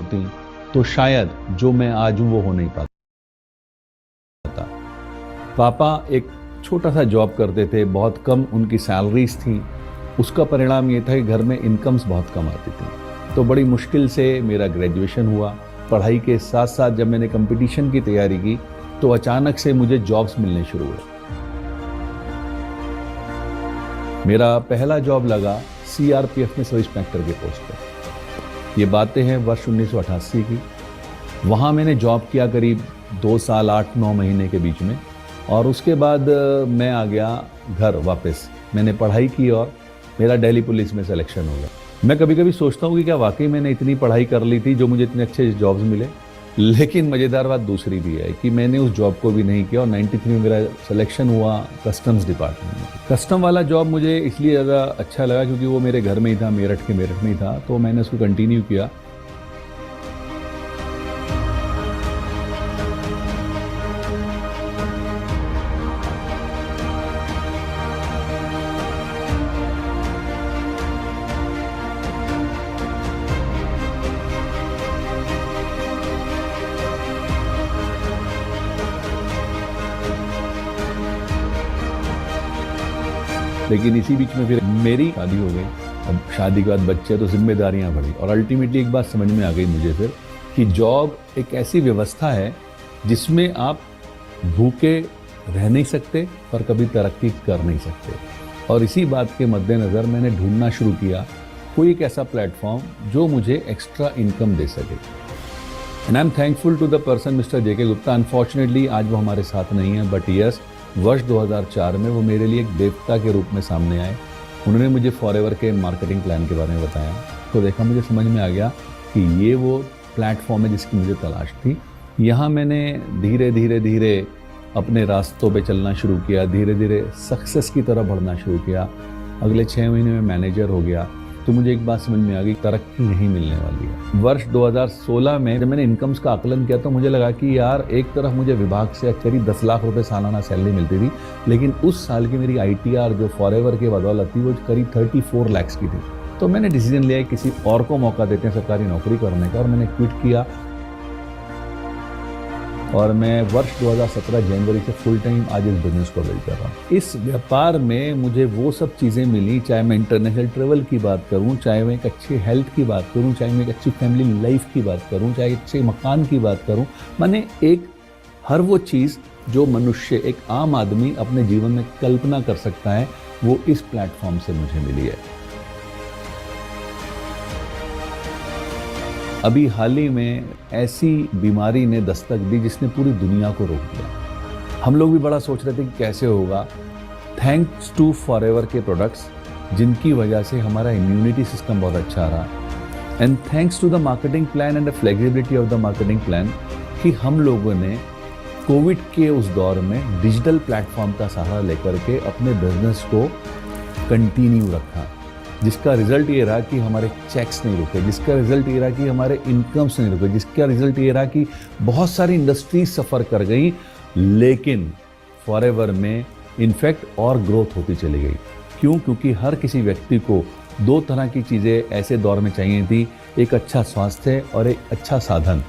होती तो शायद जो मैं आज हूं वो हो नहीं पाता। पापा एक छोटा सा जॉब करते थे, बहुत कम उनकी सैलरीज थी। उसका परिणाम ये था कि घर में इनकम्स बहुत कम आती थी। तो बड़ी मुश्किल से मेरा ग्रेजुएशन हुआ। पढ़ाई के साथ साथ जब मैंने कंपटीशन की तैयारी की तो अचानक से मुझे जॉब्स मिलने शुरू हुए। मेरा पहला जॉब लगा सीआरपीएफ में सब इंस्पेक्टर के पोस्ट पर। ये बातें हैं वर्ष 1988 की। वहाँ मैंने जॉब किया करीब 2 साल 8-9 महीने के बीच में, और उसके बाद मैं आ गया घर वापस। मैंने पढ़ाई की और मेरा दिल्ली पुलिस में सिलेक्शन हो गया। मैं कभी कभी सोचता हूँ कि क्या वाकई मैंने इतनी पढ़ाई कर ली थी जो मुझे इतने अच्छे जॉब्स मिले। लेकिन मज़ेदार बात दूसरी भी है कि मैंने उस जॉब को भी नहीं किया और 93 में मेरा सिलेक्शन हुआ कस्टम्स डिपार्टमेंट में। कस्टम वाला जॉब मुझे इसलिए ज़्यादा अच्छा लगा क्योंकि वो मेरे घर में ही था, मेरठ में ही था, तो मैंने उसको कंटिन्यू किया। लेकिन इसी बीच में फिर मेरी शादी हो गई। अब शादी के बाद बच्चे तो जिम्मेदारियां बढ़ी, और अल्टीमेटली एक बात समझ में आ गई मुझे फिर कि जॉब एक ऐसी व्यवस्था है जिसमें आप भूखे रह नहीं सकते पर कभी तरक्की कर नहीं सकते। और इसी बात के मद्देनज़र मैंने ढूंढना शुरू किया कोई एक ऐसा प्लेटफॉर्म जो मुझे एक्स्ट्रा इनकम दे सके। And I am thankful to the person mister JK Gupta. Unfortunately आज वो हमारे साथ नहीं है, बट यस, वर्ष 2004 में वो मेरे लिए एक देवता के रूप में सामने आए। उन्होंने मुझे फॉरएवर के मार्केटिंग प्लान के बारे में बताया। तो देखा, मुझे समझ में आ गया कि ये वो प्लेटफॉर्म है जिसकी मुझे तलाश थी। यहाँ मैंने धीरे धीरे धीरे अपने रास्तों पे चलना शुरू किया, धीरे धीरे सक्सेस की तरफ बढ़ना शुरू किया। अगले 6 महीने में मैनेजर हो गया। तो मुझे एक बात समझ में आ गई, तरक्की नहीं मिलने वाली है। वर्ष 2016 में जब मैंने इनकम्स का आकलन किया तो मुझे लगा कि यार, एक तरफ मुझे विभाग से करीब 10 लाख रुपए सालाना सैलरी मिलती थी, लेकिन उस साल की मेरी आईटीआर जो फॉरएवर के बदौलत थी वो करीब 34 लाख की थी। तो मैंने डिसीजन लिया किसी और को मौका देते हैं सरकारी नौकरी करने का, और मैंने क्विट किया। और मैं वर्ष 2017 जनवरी से फुल टाइम आज इस बिजनेस को बिल्ड कर रहा हूँ। इस व्यापार में मुझे वो सब चीज़ें मिली, चाहे मैं इंटरनेशनल ट्रेवल की बात करूँ, चाहे मैं एक अच्छी हेल्थ की बात करूँ, चाहे मैं एक अच्छी फैमिली लाइफ की बात करूँ, चाहे एक अच्छे मकान की बात करूँ। मैंने एक हर वो चीज़ जो मनुष्य, एक आम आदमी अपने जीवन में कल्पना कर सकता है, वो इस प्लेटफॉर्म से मुझे मिली है। अभी हाल ही में ऐसी बीमारी ने दस्तक दी जिसने पूरी दुनिया को रोक दिया। हम लोग भी बड़ा सोच रहे थे कि कैसे होगा। थैंक्स टू फॉरएवर के प्रोडक्ट्स, जिनकी वजह से हमारा इम्यूनिटी सिस्टम बहुत अच्छा रहा, and thanks to the marketing plan and the flexibility of the marketing plan, कि हम लोगों ने कोविड के उस दौर में डिजिटल प्लेटफॉर्म का सहारा लेकर के अपने बिजनेस को कंटिन्यू रखा, जिसका रिजल्ट ये रहा कि हमारे चेक्स नहीं रुके, जिसका रिजल्ट ये रहा कि हमारे इनकम्स नहीं रुके, जिसका रिजल्ट ये रहा कि बहुत सारी इंडस्ट्रीज सफ़र कर गई, लेकिन फॉरएवर में इनफैक्ट और ग्रोथ होती चली गई। क्यों? क्योंकि हर किसी व्यक्ति को दो तरह की चीज़ें ऐसे दौर में चाहिए थी, एक अच्छा स्वास्थ्य और एक अच्छा साधन।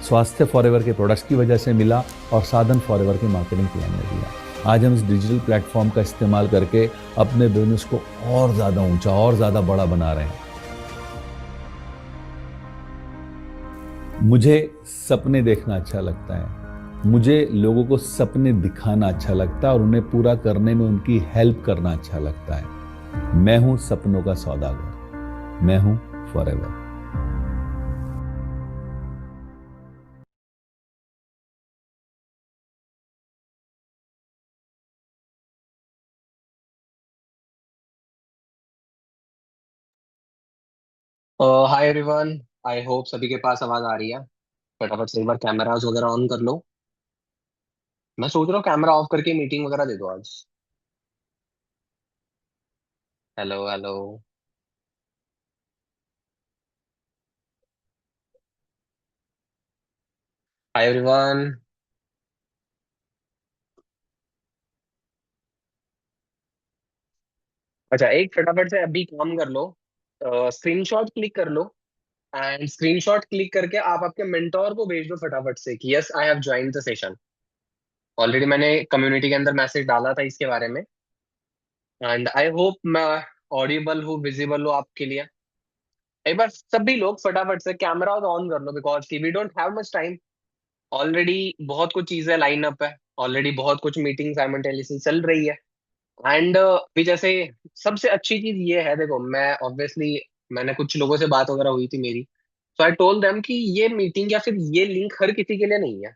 स्वास्थ्य फॉरएवर के प्रोडक्ट्स की वजह से मिला और साधन फॉरएवर के मार्केटिंग प्लान ने दिया। आज हम इस डिजिटल प्लेटफॉर्म का इस्तेमाल करके अपने बिजनेस को और ज़्यादा ऊंचा और ज़्यादा बड़ा बना रहे हैं। मुझे सपने देखना अच्छा लगता है, मुझे लोगों को सपने दिखाना अच्छा लगता है और उन्हें पूरा करने में उनकी हेल्प करना अच्छा लगता है। मैं हूं सपनों का सौदागर, मैं हूं forever. Hi everyone. I hope सभी के पास आवाज आ रही है। फटाफट से एक बार कैमरास वगैरह ऑन कर लो। मैं सोच रहा हूँ कैमरा ऑफ करके मीटिंग वगैरह दे दो आज। Hello hello. Hi everyone. अच्छा, एक फटाफट से अभी काम कर लो। स्क्रीनशॉट क्लिक कर लो एंड स्क्रीनशॉट क्लिक करके आप आपके मेंटोर को भेज दो फटाफट से कि yes I have join the session. Already मैंने कम्युनिटी के अंदर मैसेज डाला था इसके बारे में, एंड आई होप मैं ऑडिबल हूँ, विजिबल हूँ आपके लिए। एक बार सभी लोग फटाफट से कैमरा ऑन कर लो, because we don't have much time. Already बहुत कुछ चीजें लाइन अप है, ऑलरेडी बहुत कुछ मीटिंग साइमल्टेनियसली चल रही है। एंड अभी जैसे सबसे अच्छी चीज ये है, देखो मैं ऑब्वियसली, मैंने कुछ लोगों से बात वगैरह हुई थी मेरी, सो आई टोल्ड देम कि ये मीटिंग या फिर ये लिंक हर किसी के लिए नहीं है।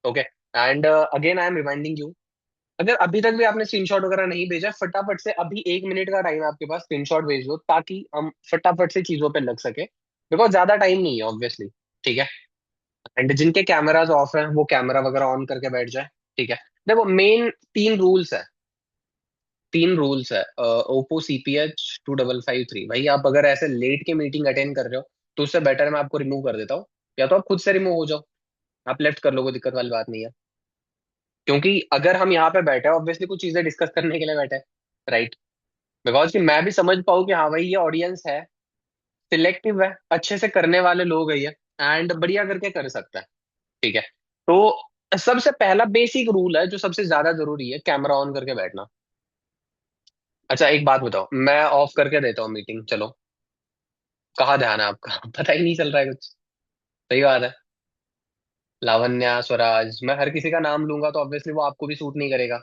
Okay, and again I am reminding you, अगर अभी तक भी आपने स्क्रीनशॉट वगैरह नहीं भेजा, फटाफट से अभी 1 मिनट का टाइम है आपके पास, स्क्रीनशॉट भेज दो ताकि हम फटाफट से चीजों पे लग सके, बिकॉज ज्यादा टाइम नहीं है ऑब्वियसली। ठीक है, एंड जिनके कैमराज ऑफ हैं वो कैमरा वगैरह ऑन करके बैठ जाए। ठीक है, देखो मेन 3 रूल्स है, 3 रूल्स है ओप्पो CPH 2553। भाई आप अगर ऐसे लेट के मीटिंग अटेंड कर रहे हो तो उससे बेटर मैं आपको रिमूव कर देता हूँ, या तो आप खुद से रिमूव हो जाओ, आप लेफ्ट कर लो, कोई दिक्कत वाली बात नहीं है। क्योंकि अगर हम यहाँ पे बैठे हैं ऑब्वियसली कुछ चीजें डिस्कस करने के लिए बैठे हैं, राइट। बिकॉज कि मैं भी समझ पाऊँ कि हाँ भाई ये ऑडियंस है, सिलेक्टिव है, अच्छे से करने वाले लोग है ये, एंड बढ़िया करके कर सकता है। ठीक है, तो सबसे पहला बेसिक रूल है जो सबसे ज्यादा जरूरी है, कैमरा ऑन करके बैठना। अच्छा एक बात बताओ, मैं ऑफ करके देता हूँ मीटिंग, चलो कहाँ ध्यान है आपका पता ही नहीं चल रहा है कुछ। सही बात है, लावण्या, स्वराज, मैं हर किसी का नाम लूंगा तो ऑब्वियसली वो आपको भी सूट नहीं करेगा,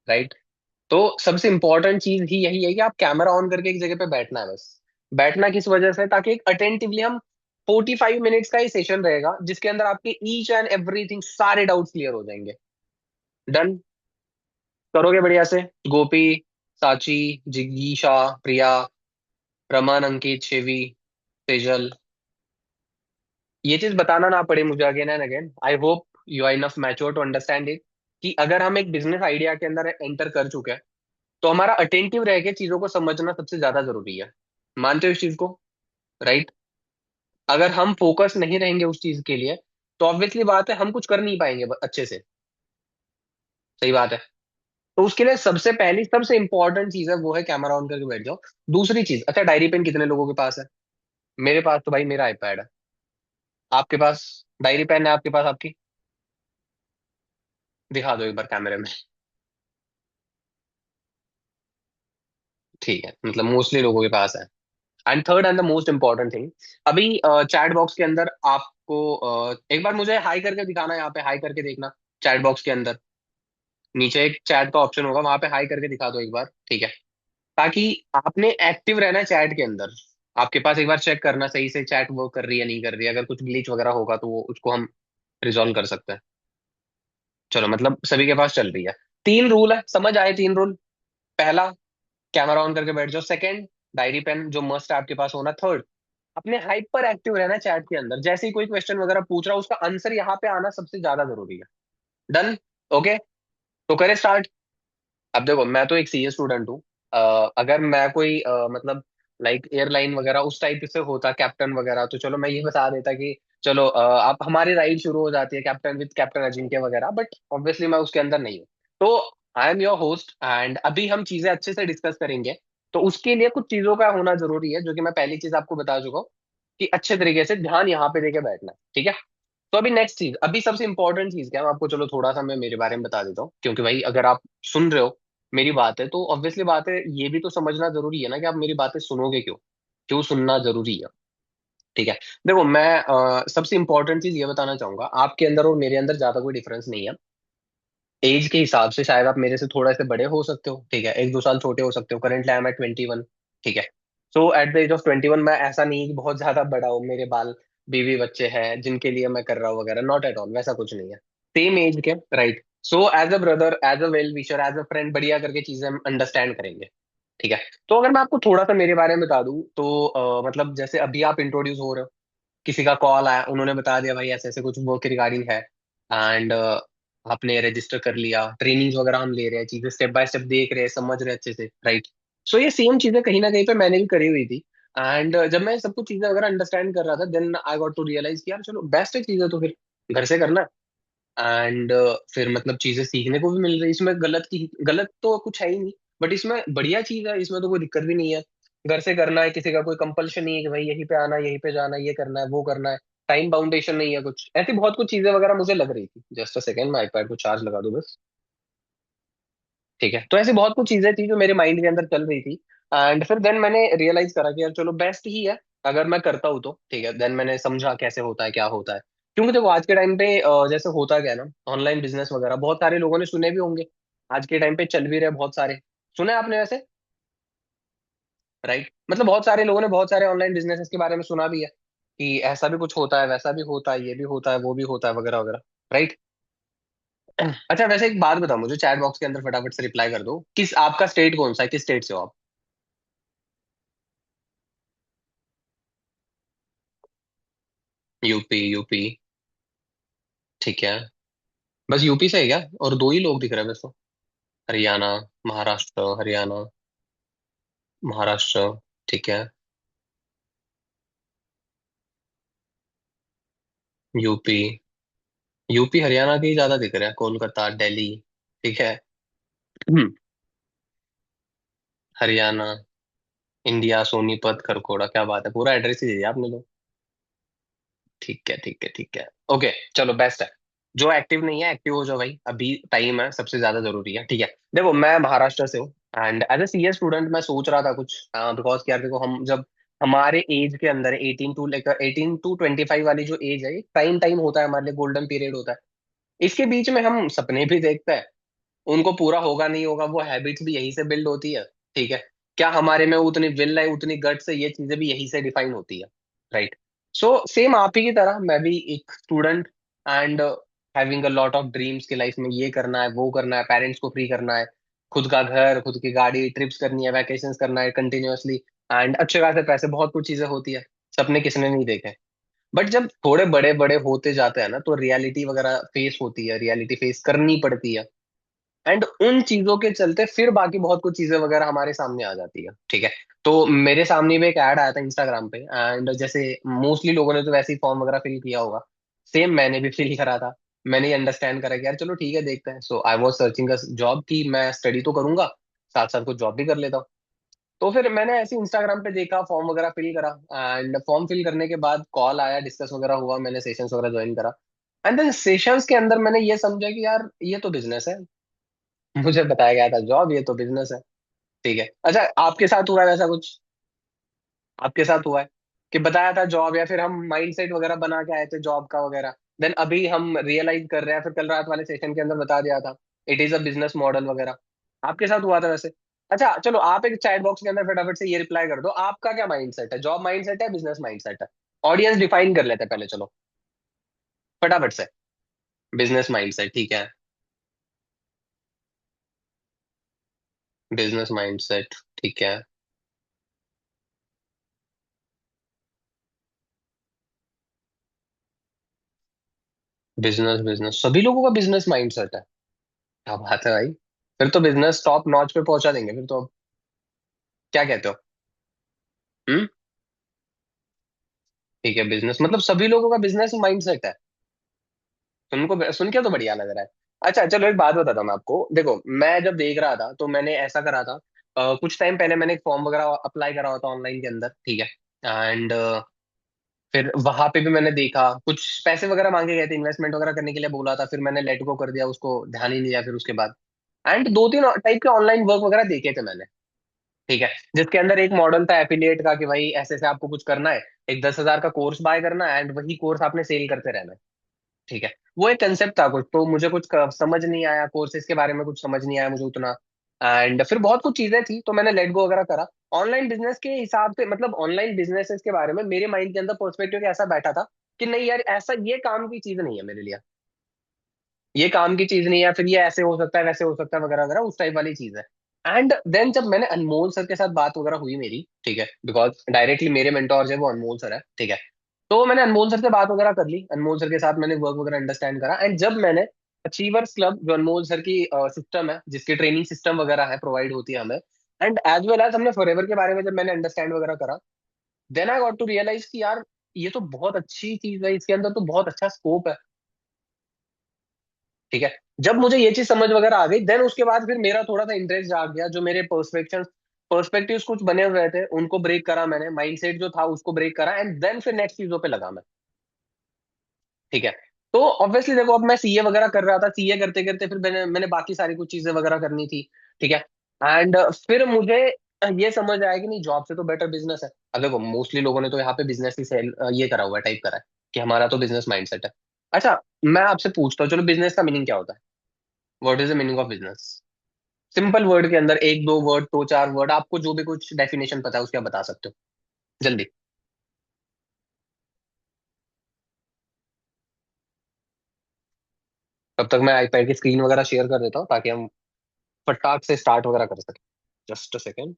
राइट। तो सबसे इंपॉर्टेंट चीज ही यही है कि आप कैमरा ऑन करके एक जगह पे बैठना है बस। बैठना किस वजह से, ताकि एक अटेंटिवली हम 45 मिनट्स का ही सेशन रहेगा जिसके अंदर आपके ईच एंड एवरीथिंग सारे डाउट्स क्लियर हो जाएंगे। डन, करोगे बढ़िया से। गोपी, साची, जिगीशा, प्रिया, रमन, अंकित, शेवी, तेजल, ये चीज बताना ना पड़े मुझे again and again, I hope you are enough mature to understand it, कि अगर हम एक बिजनेस आइडिया के अंदर एंटर कर चुके हैं तो हमारा अटेंटिव रह के चीजों को समझना सबसे ज्यादा जरूरी है। मानते हो इस चीज को, राइट। अगर हम फोकस नहीं रहेंगे उस चीज के लिए तो ऑब्वियसली बात है हम कुछ कर नहीं पाएंगे अच्छे से। सही बात है, तो उसके लिए सबसे पहली सबसे इंपॉर्टेंट चीज है वो है कैमरा ऑन करके बैठ जाओ। दूसरी चीज, अच्छा डायरी पेन कितने लोगों के पास है? मेरे पास तो भाई मेरा आईपैड है। आपके पास डायरी पेन है आपके पास आपकी? दिखा दो एक बार कैमरे में। ठीक है, मतलब मोस्टली लोगों के पास है। And third and the most important thing, अभी चैट बॉक्स के अंदर आपको एक बार मुझे हाई करके दिखाना, यहाँ पे हाई करके देखना। चैट बॉक्स के अंदर नीचे एक चैट का ऑप्शन होगा, वहां पे हाई करके दिखा दो एक बार, ठीक है। ताकि आपने एक्टिव रहना है चैट के अंदर। आपके पास एक बार चेक करना सही से चैट वर्क कर रही है नहीं कर रही है, अगर कुछ ग्लिच वगैरह होगा तो वो उसको हम रिजॉल्व कर सकते हैं। चलो मतलब सभी के पास चल रही है। 3 रूल है, समझ आए 3 रूल? पहला, कैमरा ऑन करके बैठ जाओ। सेकंड, डायरी पेन जो मस्ट आपके पास होना। थर्ड, अपने हाइपर एक्टिव रहना चैट के अंदर, जैसे ही कोई क्वेश्चन वगैरह पूछ रहा है उसका आंसर यहाँ पे आना सबसे ज्यादा जरूरी है। डन, ओके, तो करें स्टार्ट। अब देखो मैं तो एक सीए स्टूडेंट हूँ। अगर मैं कोई मतलब लाइक एयरलाइन वगैरह उस टाइप से होता कैप्टन वगैरह, तो चलो मैं ये बता देता कि चलो आप हमारी राइड शुरू हो जाती है कैप्टन विद कैप्टन अजिंक्य वगैरह, बट ऑब्वियसली मैं उसके अंदर नहीं हूँ। तो I am your host and अभी हम चीजें अच्छे से डिस्कस करेंगे। तो उसके लिए कुछ चीजों का होना जरूरी है जो कि मैं पहली चीज आपको बता चुका हूँ, कि अच्छे तरीके से ध्यान यहाँ पे देके बैठना है, ठीक है। तो अभी नेक्स्ट चीज, अभी सबसे इंपॉर्टेंट चीज क्या है, मैं आपको चलो थोड़ा सा मैं मेरे बारे में बता देता हूँ, क्योंकि भाई अगर आप सुन रहे हो मेरी बात है तो ऑब्वियसली बात है ये भी तो समझना जरूरी है ना कि आप मेरी बातें सुनोगे क्यों, क्यों सुनना जरूरी है। ठीक है, देखो मैं सबसे इंपॉर्टेंट चीज ये बताना चाहूंगा, आपके अंदर और मेरे अंदर ज्यादा कोई डिफरेंस नहीं है। एज के हिसाब से शायद आप मेरे से थोड़ा से बड़े हो सकते हो, ठीक है, 1-2 साल छोटे हो सकते हो। Currently I am at 21। ठीक है, so at the age of 21 मैं ऐसा नहीं है कि बहुत ज्यादा बड़ा हूँ, मेरे बाल बीवी बच्चे हैं जिनके लिए मैं कर रहा हूँ वगैरह, नॉट एट ऑल, वैसा कुछ नहीं है। सेम एज के, right. So as a brother, as a well wisher, as a friend, बढ़िया करके चीजें हम अंडरस्टैंड करेंगे। ठीक है, तो अगर मैं आपको थोड़ा सा मेरे बारे में बता दूं तो मतलब जैसे अभी आप इंट्रोड्यूस हो रहे हो, किसी का कॉल आया, उन्होंने बता दिया भाई ऐसे ऐसे कुछ वर्क रिगार्डिंग है, एंड आपने रजिस्टर कर लिया, ट्रेनिंग्स वगैरह हम ले रहे हैं, चीजें स्टेप बाय स्टेप देख रहे हैं, समझ रहे हैं अच्छे से, राइट। सो ये सेम चीजें कहीं ना कहीं पे मैंने भी करी हुई थी। एंड जब मैं सब कुछ चीजें वगैरह अंडरस्टैंड कर रहा था, then I got to realise कि यार चलो बेस्ट है चीजें तो फिर घर से करना। एंड फिर मतलब चीजें सीखने को भी मिल रही है, इसमें गलत की गलत तो कुछ है ही नहीं, बट इसमें बढ़िया चीज है, इसमें तो कोई दिक्कत भी नहीं है। घर से करना है, किसी का कोई कंपल्शन नहीं है कि भाई यहीं पे आना है, यहीं पे जाना है, ये करना है, वो करना है, टाइम बाउंडेशन नहीं है, कुछ ऐसी बहुत कुछ चीजें वगैरह मुझे लग रही थी। जस्ट अ सेकंड, मैं आईपैड को चार्ज लगा दूं बस। ठीक है, तो ऐसी बहुत कुछ चीजें थी जो मेरे माइंड के अंदर चल रही थी। एंड फिर देन मैंने रियलाइज करा कि यार चलो बेस्ट ही है अगर मैं करता हूँ तो। ठीक है, देन मैंने समझा कैसे होता है, क्या होता है। क्योंकि देखो आज के टाइम पे जैसे होता क्या है ना, ऑनलाइन बिजनेस वगैरह बहुत सारे लोगों ने सुने भी होंगे, आज के टाइम पे चल भी रहे बहुत सारे। सुने आपने वैसे? राइट, मतलब बहुत सारे लोगों ने बहुत सारे ऑनलाइन बिजनेसेस के बारे में सुना भी है कि ऐसा भी कुछ होता है, वैसा भी होता है, ये भी होता है, वो भी होता है, वगैरह वगैरह। राइट। अच्छा वैसे एक बात बताओ मुझे, चैट बॉक्स के अंदर फटाफट से रिप्लाई कर दो, किस आपका स्टेट कौन सा है, किस स्टेट से हो आप? UP, UP. ठीक है। बस यूपी से है क्या? और दो ही लोग दिख रहे हैं बस तो। हरियाणा, महाराष्ट्र, हरियाणा, महाराष्ट्र। ठीक है। यूपी, यूपी हरियाणा के ही ज्यादा दिख रहे हैं, कोलकाता, दिल्ली। ठीक है। हरियाणा, इंडिया, सोनीपत, खरखोड़ा, क्या बात है, पूरा एड्रेस ही दे दिया आपने तो। ठीक है, ठीक है, ठीक है। ओके, चलो बेस्ट है। जो एक्टिव नहीं है एक्टिव हो जाओ भाई, अभी टाइम है, सबसे ज्यादा जरूरी है। ठीक है, देखो मैं महाराष्ट्र से हूँ। And as a CA student मैं सोच रहा था कुछ, बिकॉज यार देखो हम जब हमारे एज के अंदर 18 टू 25 वाली जो एज है, टाइम टाइम होता है हमारे लिए, गोल्डन पीरियड होता है। इसके बीच में हम सपने भी देखते हैं, उनको पूरा होगा नहीं होगा, वो हैबिट्स भी यहीं से बिल्ड होती है। ठीक है, क्या हमारे में उतनी विल है, उतनी गट्स है, ये चीजें भी यहीं से डिफाइन होती है। राइट। सो सेम आप ही की तरह मैं भी एक student, and having a lot of dreams की लाइफ में, ये करना है, वो करना है, पेरेंट्स को फ्री करना है, खुद का घर, खुद की गाड़ी, ट्रिप्स करनी है, वैकेशंस करना है कंटिन्यूअसली, एंड अच्छे खासे पैसे, बहुत कुछ चीजें होती है। सपने किसने नहीं देखे। बट जब थोड़े बड़े बड़े होते जाते हैं ना, तो रियलिटी वगैरह फेस होती है, रियलिटी फेस करनी पड़ती है। एंड उन चीजों के चलते फिर बाकी बहुत कुछ चीजें वगैरह हमारे सामने आ जाती है। ठीक है, तो मेरे सामने भी एक ऐड आया था इंस्टाग्राम पे, एंड जैसे मोस्टली लोगों ने तो वैसे ही फॉर्म वगैरह फिल किया होगा, सेम मैंने भी फिल करा था। मैंने ये अंडरस्टैंड करा कि यार चलो ठीक है, देखते हैं। So I was searching a job, कि मैं स्टडी तो करूंगा, साथ साथ कुछ जॉब भी कर लेता हूँ। तो फिर मैंने ऐसे इंस्टाग्राम पे देखा, फॉर्म वगैरह फिल करा। एंड फॉर्म फिल करने के बाद कॉल आया, डिस्कस वगैरह हुआ, मैंने सेशंस वगैरह ज्वाइन करा। एंड देन सेशंस के अंदर मैंने ये समझा कि यार ये तो बिजनेस है। मुझे बताया गया था जॉब, ये तो बिजनेस है। ठीक है, अच्छा आपके साथ हुआ है वैसा कुछ? आपके साथ हुआ है कि बताया था जॉब, या फिर हम माइंडसेट वगैरह बना के आए थे जॉब का वगैरह, देन अभी हम रियलाइज कर रहे हैं, फिर कल रात वाले सेशन के अंदर बता दिया था it is a business model वगैरह? आपके साथ हुआ था वैसे? अच्छा चलो, आप एक चैट बॉक्स के अंदर फटाफट से ये रिप्लाई कर दो, आपका क्या माइंडसेट है, जॉब माइंडसेट है, बिजनेस माइंडसेट है? ऑडियंस डिफाइन कर लेते हैं पहले, चलो फटाफट से। बिजनेस माइंडसेट, ठीक है। बिजनेस माइंडसेट, ठीक है। बिजनेस, बिजनेस सभी लोगों का बिजनेस माइंडसेट है? क्या बात है भाई, फिर तो बिजनेस टॉप नॉच पे पहुंचा देंगे फिर तो। क्या कहते हो? हम्म। ठीक है, बिजनेस मतलब सभी लोगों का बिजनेस माइंडसेट है। सुन के तो बढ़िया लग रहा है। अच्छा चलो एक बात बताता हूँ मैं आपको, देखो मैं जब देख रहा था तो मैंने ऐसा करा था, कुछ टाइम पहले मैंने एक फॉर्म वगैरह अप्लाई करा हुआ था ऑनलाइन के अंदर। ठीक है, एंड फिर वहां पे भी मैंने देखा कुछ पैसे वगैरह मांगे गए थे, इन्वेस्टमेंट वगैरह करने के लिए बोला था, फिर मैंने लेट गो कर दिया उसको, ध्यान ही नहीं दिया फिर उसके बाद। एंड दो तीन टाइप के ऑनलाइन वर्क वगैरह देखे थे मैंने। ठीक है, जिसके अंदर एक मॉडल था एफिलिएट का, कि भाई ऐसे ऐसे आपको कुछ करना है, एक 10,000 का कोर्स बाय करना है, एंड वही कोर्स आपने सेल करते रहना है। ठीक है, वो एक कंसेप्ट था कुछ, तो मुझे कुछ समझ नहीं आया, कोर्सेज के बारे में कुछ समझ नहीं आया मुझे उतना। एंड फिर बहुत कुछ चीजें थी, तो मैंने लेट गो वगैरह करा। ऑनलाइन बिजनेस के हिसाब से, मतलब ऑनलाइन बिजनेसेस के बारे में मेरे माइंड के अंदर पर्सपेक्टिव ऐसा बैठा था कि नहीं यार, ऐसा ये काम की चीज नहीं है मेरे लिए, ये काम की चीज नहीं है, फिर ये ऐसे हो सकता है, वैसे हो सकता है, वगैरह वगैरह, उस टाइप वाली चीज है। एंड देन जब मैंने अनमोल सर के साथ बात वगैरह हुई मेरी, ठीक है, बिकॉज डायरेक्टली मेरे मेंटोर जो है वो अनमोल सर है। ठीक है, तो मैंने अनमोल सर से बात वगैरह कर ली, अनमोल सर के साथ मैंने वर्क वगैरह अंडरस्टैंड करा। एंड जब मैंने अचीवर्स क्लब, जो अनमोल सर की सिस्टम है, जिसकी ट्रेनिंग सिस्टम वगैरह है, प्रोवाइड होती है हमें, एंड एज वेल एज हमने फॉरएवर के बारे में जब मैंने अंडरस्टैंड वगैरह करा, then I got to realise कि यार ये तो बहुत अच्छी चीज है, इसके अंदर तो बहुत अच्छा स्कोप है। ठीक है, जब मुझे ये चीज समझ वगैरह आ गई, देन उसके बाद फिर मेरा थोड़ा सा इंटरेस्ट जाग गया, जो मेरे पर्सपेक्शन पर्सपेक्टिव्स कुछ बने हुए थे, उनको ब्रेक करा मैंने, माइंडसेट जो था उसको ब्रेक करा, एंड देन फिर नेक्स्ट चीजों पे लगा मैं। ठीक है। तो ऑब्वियसली देखो, अब मैं सीए वगैरह कर रहा था, सीए करते करते फिर मैंने बाकी सारी कुछ चीजें वगैरह करनी थी। ठीक है। एंड फिर मुझे ये समझ आया कि नहीं, जॉब से तो बेटर बिजनेस है। अब देखो, मोस्टली लोगों ने तो यहाँ पे बिजनेस ही सेल ये करा हुआ है, टाइप करा है कि हमारा तो बिजनेस माइंडसेट है। अच्छा, मैं आपसे पूछता हूँ, चलो बिजनेस का मीनिंग क्या होता है? What is the meaning of business? Simple word के अंदर, एक दो वर्ड, दो चार वर्ड, आपको जो भी कुछ डेफिनेशन पता है उसके आप बता सकते हो, जल्दी। तब तक मैं आईपैड की स्क्रीन वगैरह शेयर कर देता हूँ ताकि हम फटाक से स्टार्ट वगैरह कर सकें। Just a second.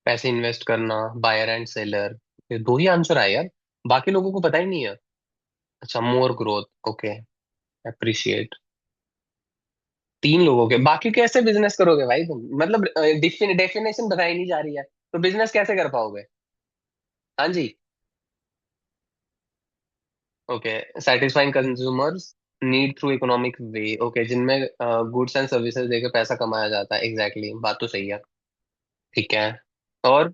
पैसे इन्वेस्ट करना, बायर एंड सेलर, ये दो ही आंसर आए यार, बाकी लोगों को पता ही नहीं है। अच्छा, मोर ग्रोथ, ओके, अप्रिशिएट। तीन लोगों के, बाकी कैसे बिजनेस करोगे भाई तुम? मतलब डेफिनेशन बताई नहीं जा रही है, तो बिजनेस कैसे कर पाओगे? हाँ जी। Okay, satisfying consumers need through economic way, okay, जिनमें गुड्स एंड सर्विसेज देकर पैसा कमाया जाता है, एग्जैक्टली exactly, बात तो सही है। ठीक है। और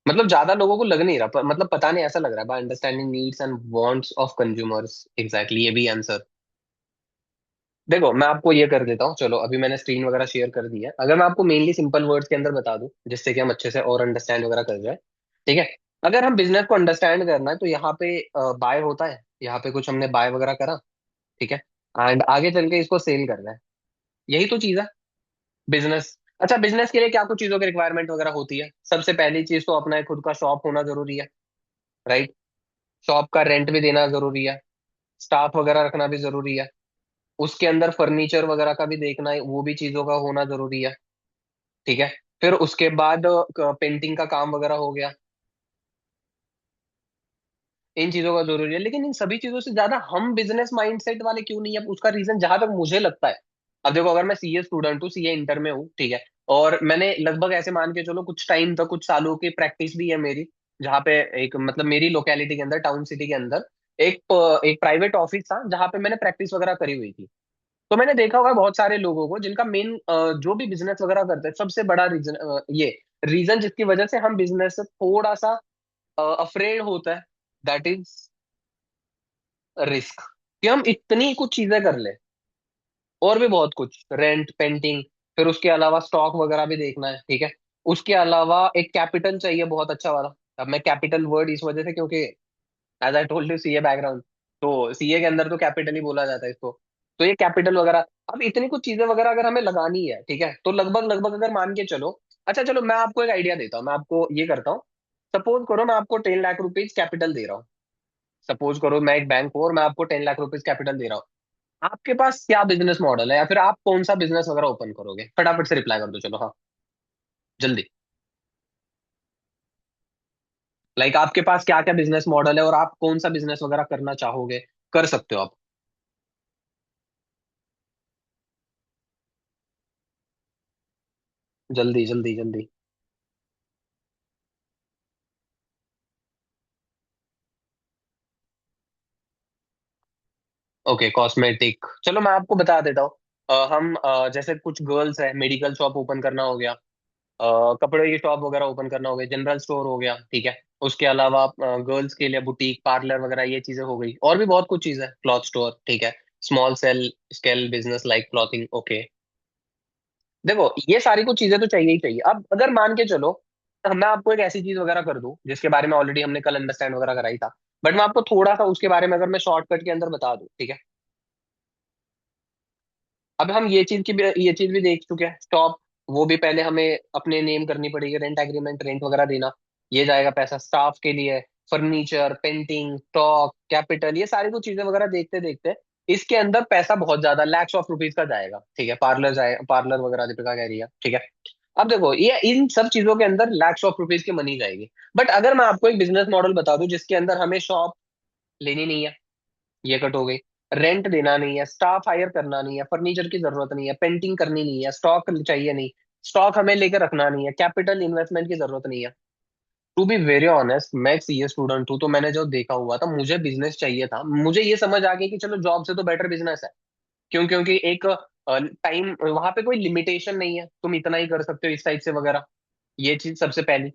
मतलब ज्यादा लोगों को लग नहीं रहा, मतलब पता नहीं, ऐसा लग रहा है, by understanding needs and wants of consumers, exactly, ये भी आंसर। देखो, मैं आपको ये कर देता हूँ, चलो अभी मैंने स्क्रीन वगैरह शेयर कर दी है, अगर मैं आपको मेनली सिंपल वर्ड्स के अंदर बता दूं जिससे कि हम अच्छे से और अंडरस्टैंड वगैरह कर जाए। ठीक है। अगर हम बिजनेस को अंडरस्टैंड करना है तो यहाँ पे बाय होता है, यहाँ पे कुछ हमने बाय वगैरह करा। ठीक है। एंड आगे चल के इसको सेल करना है, यही तो चीज है बिजनेस। अच्छा, बिजनेस के लिए क्या कुछ चीजों की रिक्वायरमेंट वगैरह होती है? सबसे पहली चीज तो अपना एक खुद का शॉप होना जरूरी है, राइट? शॉप का रेंट भी देना जरूरी है, स्टाफ वगैरह रखना भी जरूरी है, उसके अंदर फर्नीचर वगैरह का भी देखना है, वो भी चीजों का होना जरूरी है। ठीक है। फिर उसके बाद पेंटिंग का काम वगैरह हो गया, इन चीजों का जरूरी है। लेकिन इन सभी चीजों से ज्यादा हम बिजनेस माइंडसेट वाले क्यों नहीं है? उसका रीजन जहां तक मुझे लगता है, अब देखो, अगर मैं सीए स्टूडेंट हूँ, सीए इंटर में हूँ, ठीक है, और मैंने लगभग ऐसे मान के चलो कुछ टाइम तक, कुछ सालों की प्रैक्टिस भी है मेरी, जहाँ पे एक मतलब मेरी लोकेलिटी के अंदर, टाउन सिटी के अंदर एक प्राइवेट ऑफिस था जहाँ पे मैंने प्रैक्टिस वगैरह करी हुई थी। तो मैंने देखा होगा बहुत सारे लोगों को जिनका मेन जो भी बिजनेस वगैरह करते हैं, सबसे बड़ा रीजन ये रीजन जिसकी वजह से हम बिजनेस से थोड़ा सा अफ्रेड होता है, दैट इज रिस्क, कि हम इतनी कुछ चीजें कर ले, और भी बहुत कुछ, रेंट, पेंटिंग, फिर उसके अलावा स्टॉक वगैरह भी देखना है। ठीक है। उसके अलावा एक कैपिटल चाहिए बहुत अच्छा वाला। अब मैं कैपिटल वर्ड इस वजह से, क्योंकि as I told you, CA background, तो सीए के अंदर तो कैपिटल ही बोला जाता है इसको। तो ये कैपिटल वगैरह, अब इतनी कुछ चीजें वगैरह अगर हमें लगानी है, ठीक है, तो लगभग लगभग अगर मान के चलो, अच्छा चलो मैं आपको एक आइडिया देता हूँ, मैं आपको ये करता हूँ, सपोज करो मैं आपको 10 लाख रुपीज कैपिटल दे रहा हूँ। सपोज करो मैं एक बैंक हूँ और मैं आपको 10 लाख रुपीज कैपिटल दे रहा हूँ। आपके पास क्या बिजनेस मॉडल है, या फिर आप कौन सा बिजनेस वगैरह ओपन करोगे? फटाफट से रिप्लाई कर दो, चलो, हाँ, जल्दी। लाइक आपके पास क्या क्या बिजनेस मॉडल है और आप कौन सा बिजनेस वगैरह करना चाहोगे? कर सकते हो आप। जल्दी जल्दी जल्दी। ओके, कॉस्मेटिक, चलो मैं आपको बता देता हूँ। हम जैसे कुछ गर्ल्स है, मेडिकल शॉप ओपन करना हो गया, कपड़े की शॉप वगैरह ओपन करना हो गया, जनरल स्टोर हो गया। ठीक है। उसके अलावा गर्ल्स के लिए बुटीक, पार्लर वगैरह, ये चीजें हो गई, और भी बहुत कुछ चीजें, क्लॉथ स्टोर। ठीक है। Small sale scale business like clothing, okay. देखो, ये सारी कुछ चीजें तो चाहिए ही चाहिए। अब अगर मान के चलो, मैं आपको एक ऐसी चीज वगैरह कर दूं जिसके बारे में ऑलरेडी हमने कल अंडरस्टैंड वगैरह कराई था, बट मैं आपको थोड़ा सा उसके बारे में अगर मैं शॉर्टकट के अंदर बता दूं, ठीक है। अब हम ये चीज भी देख चुके हैं, स्टॉप, वो भी पहले हमें अपने नेम करनी पड़ेगी, रेंट एग्रीमेंट, रेंट वगैरह देना, ये जाएगा पैसा स्टाफ के लिए, फर्नीचर, पेंटिंग, स्टॉक, कैपिटल, ये सारी कुछ चीजें वगैरह देखते देखते इसके अंदर पैसा बहुत ज्यादा, लैक्स ऑफ रुपीज का जाएगा। ठीक है। पार्लर जाए, पार्लर वगैरह दीपिका कह रही है, ठीक है। अब देखो, ये इन सब चीजों के अंदर लैक्स ऑफ रुपीज की मनी जाएगी। बट अगर मैं आपको एक बिजनेस मॉडल बता दूं जिसके अंदर हमें शॉप लेनी नहीं है, ये कट हो गई। रेंट देना नहीं है, स्टाफ हायर करना नहीं है, फर्नीचर की जरूरत नहीं है, पेंटिंग करनी नहीं है, स्टॉक चाहिए नहीं, स्टॉक हमें लेकर रखना नहीं है, कैपिटल इन्वेस्टमेंट की जरूरत नहीं है। टू बी वेरी ऑनेस्ट, मैं एक सीए स्टूडेंट हूँ, तो मैंने जो देखा हुआ था, मुझे बिजनेस चाहिए था। मुझे ये समझ आ गई कि चलो जॉब से तो बेटर बिजनेस है। क्यों? क्योंकि एक टाइम वहां पे कोई लिमिटेशन नहीं है, तुम इतना ही कर सकते हो इस टाइप से वगैरह। ये चीज सबसे पहली।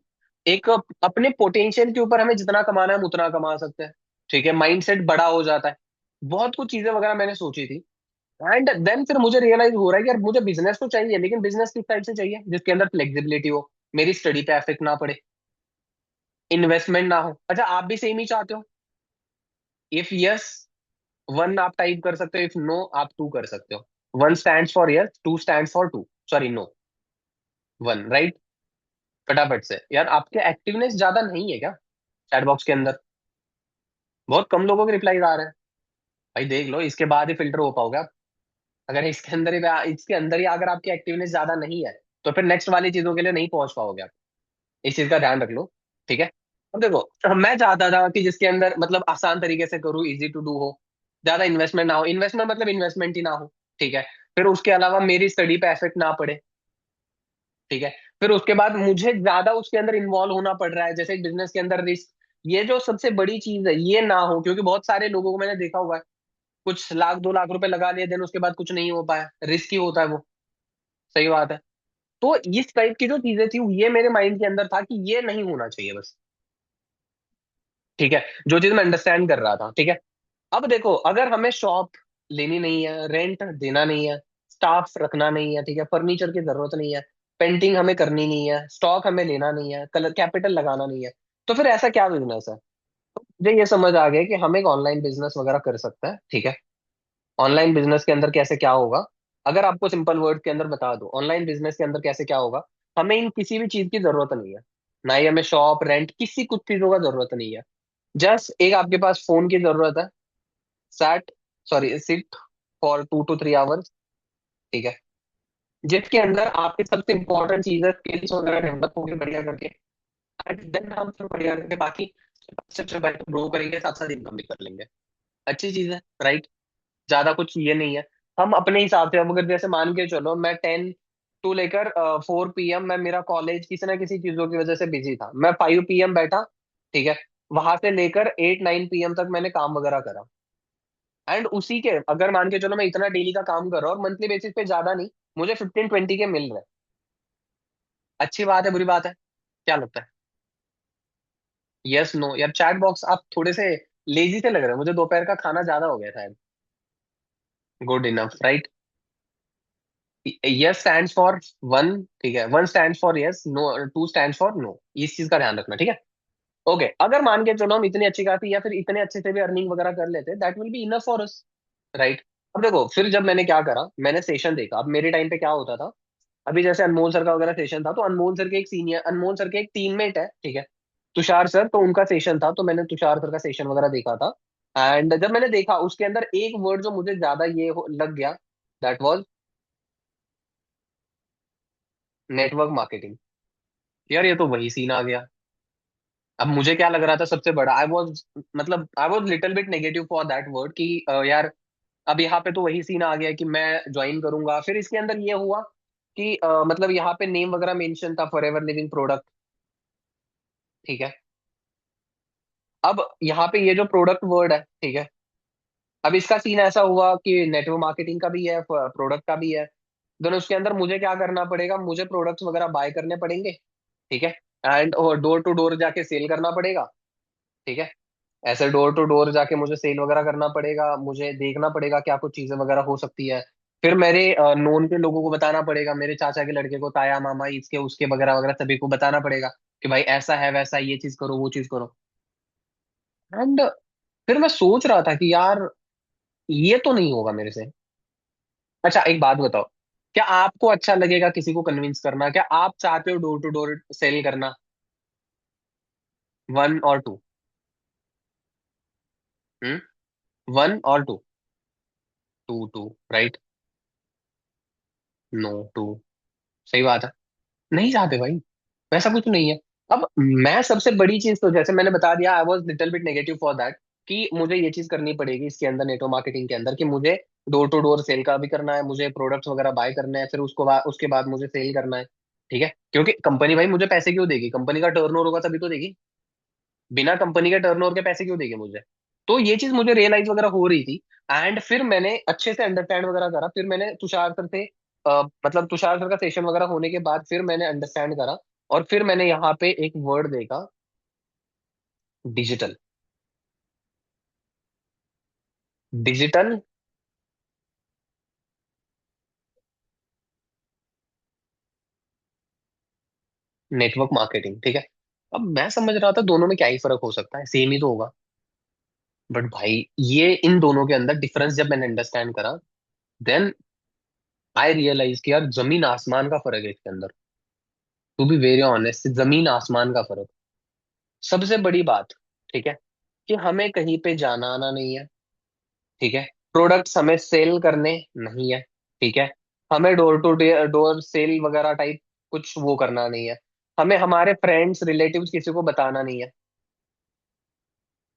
एक अपने पोटेंशियल के ऊपर हमें जितना कमाना है हम उतना कमा सकते हैं। ठीक है, माइंडसेट बड़ा हो जाता है। बहुत कुछ चीजें वगैरह मैंने सोची थी। एंड देन फिर मुझे रियलाइज हो रहा है कि यार मुझे बिजनेस तो चाहिए, लेकिन बिजनेस किस टाइप से चाहिए जिसके अंदर फ्लेक्सिबिलिटी हो, मेरी स्टडी पे इफेक्ट ना पड़े, इन्वेस्टमेंट ना हो। अच्छा, आप भी सेम ही चाहते हो? इफ यस, वन आप टाइप कर सकते हो, इफ नो आप टू कर सकते हो। One stands for yes, two stands for two, sorry no, one, right. फटाफट से यार, आपके एक्टिवनेस ज्यादा नहीं है क्या चैट बॉक्स के अंदर? बहुत कम लोगों के रिप्लाई आ रहे हैं। भाई देख लो, इसके बाद ही फिल्टर हो पाओगे आप। अगर इसके अंदर ही अगर आपकी एक्टिवनेस ज्यादा नहीं है, तो फिर नेक्स्ट वाली चीजों के लिए नहीं पहुंच पाओगे आप। इस चीज का ध्यान रख लो। ठीक है। अब देखो, मैं चाहता था कि जिसके अंदर मतलब आसान तरीके से करूँ, इजी टू डू हो, ज्यादा इन्वेस्टमेंट ना हो, इन्वेस्टमेंट मतलब इन्वेस्टमेंट ही ना हो। ठीक है। फिर उसके अलावा मेरी स्टडी पे इफेक्ट ना पड़े। ठीक है। फिर उसके बाद मुझे ज्यादा उसके अंदर इन्वॉल्व होना पड़ रहा है, जैसे एक बिजनेस के अंदर रिस्क, ये जो सबसे बड़ी चीज है ये ना हो, क्योंकि बहुत सारे लोगों को मैंने देखा हुआ है, कुछ लाख 2 लाख रुपए लगा लिए, देन उसके बाद कुछ नहीं हो पाया, रिस्क ही होता है वो। सही बात है। तो इस टाइप की जो चीजें थी, ये मेरे माइंड के अंदर था कि ये नहीं होना चाहिए बस। ठीक है। जो चीज मैं अंडरस्टैंड कर रहा था। ठीक है। अब देखो, अगर हमें शॉप लेनी नहीं है, रेंट देना नहीं है, स्टाफ रखना नहीं है, ठीक है, फर्नीचर की जरूरत नहीं है, पेंटिंग हमें करनी नहीं है, स्टॉक हमें लेना नहीं है, कलर कैपिटल लगाना नहीं है, तो फिर ऐसा क्या बिजनेस है? तो मुझे ये समझ आ गया कि हम एक ऑनलाइन बिजनेस वगैरह कर सकते हैं। ठीक है। ऑनलाइन बिजनेस के अंदर कैसे क्या होगा, अगर आपको सिंपल वर्ड के अंदर बता दो, ऑनलाइन बिजनेस के अंदर कैसे क्या होगा। हमें इन किसी भी चीज की जरूरत नहीं है, ना ही हमें शॉप रेंट किसी कुछ चीजों का जरूरत नहीं है। जस्ट एक आपके पास फोन की जरूरत है, sat sorry sit for 2 to 3 hours. ठीक है। जिसके अंदर आपकी सबसे इंपॉर्टेंट चीज है, स्किल्स वगैरह डेवलप होगी बढ़िया करके। एंड देन हम फिर बढ़िया करके बाकी सबसे पहले ग्रो करेंगे, साथ साथ इनकम भी कर लेंगे। अच्छी चीज है, राइट। ज्यादा कुछ ये नहीं है। हम अपने हिसाब से, अब अगर जैसे मान के चलो मैं 10 to 4 PM मैं, मेरा कॉलेज किसी ना किसी चीजों की वजह से बिजी था, मैं 5 PM बैठा। ठीक है। वहां से लेकर 8 9 PM तक मैंने काम वगैरह करा। एंड उसी के अगर मान के चलो मैं इतना डेली का काम कर रहा हूँ और मंथली बेसिस पे ज्यादा नहीं, मुझे 15 20 के मिल रहे हैं। अच्छी बात है, बुरी बात है? क्या लगता है? Yes no? यार चैट बॉक्स आप थोड़े से लेजी से लग रहे हो, मुझे दोपहर का खाना ज्यादा हो गया था। Good enough, right. Yes stands for one. ठीक है, one stands for yes, no two stands for no. इस चीज का ध्यान रखना, ठीक है। ओके, अगर मान के चलो हम इतनी अच्छी खासी या फिर इतने अच्छे से भी अर्निंग वगैरह कर लेते, that will be enough for us, right. अब देखो, फिर जब मैंने क्या करा, मैंने सेशन देखा। अब मेरे टाइम पे क्या होता था, अभी जैसे अनमोल सर का वगैरह सेशन था, तो अनमोल सर के एक सीनियर, अनमोल सर के एक टीममेट है, ठीक है, तुषार सर, तो उनका सेशन था, तो मैंने तुषार सर का सेशन वगैरह देखा था। एंड जब मैंने देखा, उसके अंदर एक वर्ड जो मुझे ज्यादा लग गया, दैट वाज नेटवर्क मार्केटिंग। यार ये तो वही सीन आ गया। अब मुझे क्या लग रहा था सबसे बड़ा, आई वॉज मतलब I was little bit negative for that word कि यार अब यहाँ पे तो वही सीन आ गया कि मैं ज्वाइन करूंगा। फिर इसके अंदर ये हुआ कि मतलब यहाँ पे नेम वगैरह मेंशन था, फॉर एवर लिविंग प्रोडक्ट। ठीक है। अब यहाँ पे ये जो प्रोडक्ट वर्ड है, ठीक है, अब इसका सीन ऐसा हुआ कि नेटवर्क मार्केटिंग का भी है, प्रोडक्ट का भी है। दोनों उसके अंदर मुझे क्या करना पड़ेगा, मुझे प्रोडक्ट्स वगैरह बाय करने पड़ेंगे। ठीक है। एंड डोर टू डोर जाके सेल करना पड़ेगा। ठीक है। ऐसे डोर टू डोर जाके मुझे सेल वगैरह करना पड़ेगा, मुझे देखना पड़ेगा क्या कुछ चीजें वगैरह हो सकती है। फिर मेरे नोन के लोगों को बताना पड़ेगा, मेरे चाचा के लड़के को, ताया मामा इसके उसके वगैरह वगैरह सभी को बताना पड़ेगा कि भाई ऐसा है वैसा है, ये चीज करो वो चीज करो। एंड फिर मैं सोच रहा था कि यार ये तो नहीं होगा मेरे से। अच्छा एक बात बताओ, क्या आपको अच्छा लगेगा किसी को कन्विंस करना? क्या आप चाहते हो डोर टू डोर सेल करना? वन और टू? हम्म। वन और two? Two two, right. No two. सही बात है। नहीं चाहते भाई, वैसा कुछ नहीं है। अब मैं सबसे बड़ी चीज तो जैसे मैंने बता दिया, I was little bit negative for that. कि मुझे ये चीज करनी पड़ेगी इसके अंदर, नेटवर्क मार्केटिंग के अंदर, कि मुझे डोर टू डोर सेल का भी करना है, मुझे प्रोडक्ट्स वगैरह बाय करना है, फिर उसके बाद मुझे सेल करना है। ठीक है, क्योंकि कंपनी भाई मुझे पैसे क्यों देगी? कंपनी का टर्नओवर होगा तभी तो देगी। बिना कंपनी के टर्नओवर के पैसे क्यों देगी मुझे? तो ये चीज मुझे रियलाइज वगैरह हो रही थी। एंड फिर मैंने अच्छे से अंडरस्टैंड वगैरह करा, फिर मैंने तुषार सर से मतलब तुषार सर का सेशन वगैरह होने के बाद फिर मैंने अंडरस्टैंड करा, और फिर मैंने यहाँ पे एक वर्ड देखा, डिजिटल। Digital network marketing. ठीक है, अब मैं समझ रहा था दोनों में क्या ही फर्क हो सकता है, सेम ही तो होगा। बट भाई ये इन दोनों के अंदर डिफरेंस जब मैंने अंडरस्टैंड करा, देन आई रियलाइज कि यार जमीन आसमान का फर्क है इसके अंदर। टू बी वेरी ऑनेस्ट, जमीन आसमान का फर्क। सबसे बड़ी बात, ठीक है, कि हमें कहीं पे जाना आना नहीं है। ठीक है, प्रोडक्ट्स हमें सेल करने नहीं है। ठीक है, हमें डोर टू डोर सेल वगैरह टाइप कुछ वो करना नहीं है। हमें हमारे फ्रेंड्स रिलेटिव्स किसी को बताना नहीं है।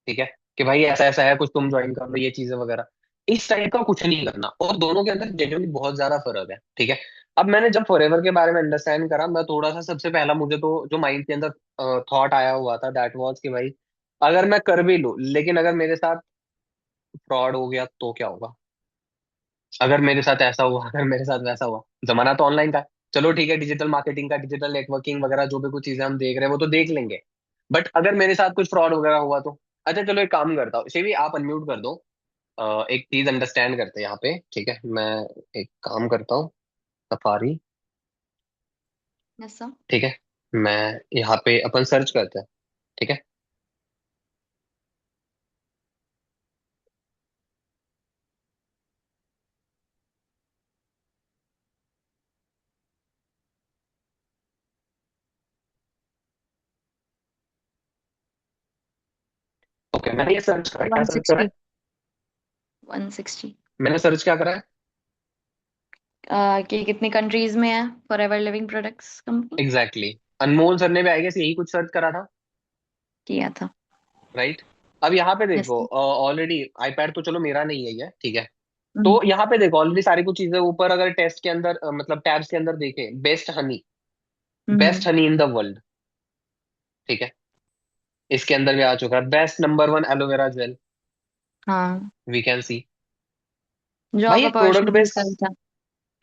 ठीक है, कि भाई ऐसा ऐसा है कुछ, तुम ज्वाइन कर लो ये चीजें वगैरह। इस टाइप का कुछ नहीं करना, और दोनों के अंदर जेन्युइनली बहुत ज्यादा फर्क है। ठीक है, अब मैंने जब फॉरएवर के बारे में अंडरस्टैंड करा, मैं थोड़ा सा, सबसे पहला मुझे तो जो माइंड के अंदर थॉट आया हुआ था, दैट वाज कि भाई अगर मैं कर भी लूं, लेकिन अगर मेरे साथ फ्रॉड हो गया तो क्या होगा? अगर मेरे साथ ऐसा हुआ, अगर मेरे साथ वैसा हुआ, जमाना तो ऑनलाइन का है। चलो ठीक है, डिजिटल मार्केटिंग का, डिजिटल नेटवर्किंग वगैरह जो भी कुछ चीजें हम देख रहे हैं वो तो देख लेंगे। बट अगर मेरे साथ कुछ फ्रॉड वगैरह हुआ तो? अच्छा चलो एक काम करता हूँ, शिवी आप अनम्यूट कर दो। एक चीज अंडरस्टैंड करते हैं यहाँ पे। ठीक है, मैं एक काम करता हूँ, सफारी। Yes sir. ठीक है, मैं यहाँ पे अपन सर्च करते हैं। ठीक है, ओके, मैंने ये सर्च करा, क्या वन सर्च करा है? सिक्सटी 160। मैंने सर्च क्या करा है? कि कितनी कंट्रीज में है for ever living products company. Exactly exactly. Anmol sir ने भी आई गेस यही कुछ सर्च करा था, किया था। राइट? अब यहाँ पे यस देखो, सर। ऑलरेडी आईपैड तो चलो मेरा नहीं है ये, ठीक है। तो यहाँ पे देखो ऑलरेडी सारी कुछ चीजें ऊपर, अगर टेस्ट के अंदर मतलब टैब्स के अंदर देखें, best honey, best honey in the world. ठीक है, इसके अंदर भी आ चुका है best number one aloe vera gel. हाँ, वी कैन सी। भाई जॉब एक प्रोडक्ट अपॉर्चुनिटीज बेस, का भी था।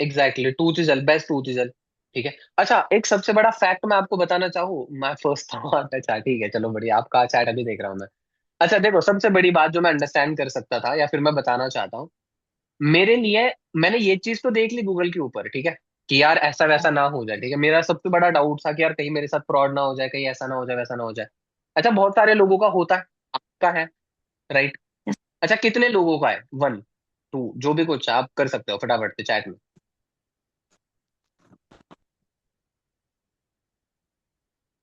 Exactly, tooth gel, best tooth gel. ठीक है, अच्छा एक सबसे बड़ा फैक्ट मैं आपको बताना चाहूँ, मैं फर्स्ट था। अच्छा ठीक है, चलो बढ़िया, आपका चैट अभी देख रहा हूँ मैं। अच्छा देखो, सबसे बड़ी बात जो मैं अंडरस्टैंड कर सकता था या फिर मैं बताना चाहता हूँ, मेरे लिए, मैंने ये चीज तो देख ली गूगल के ऊपर, ठीक है, कि यार ऐसा वैसा ना हो जाए। ठीक है, मेरा सबसे बड़ा डाउट था कि यार कहीं मेरे साथ फ्रॉड ना हो जाए, कहीं ऐसा ना हो जाए, वैसा ना हो जाए। अच्छा बहुत सारे लोगों का होता है, आपका है, राइट? Yes। अच्छा कितने लोगों का है? वन, टू, जो भी कुछ है, आप कर सकते हो फटाफट से चैट में।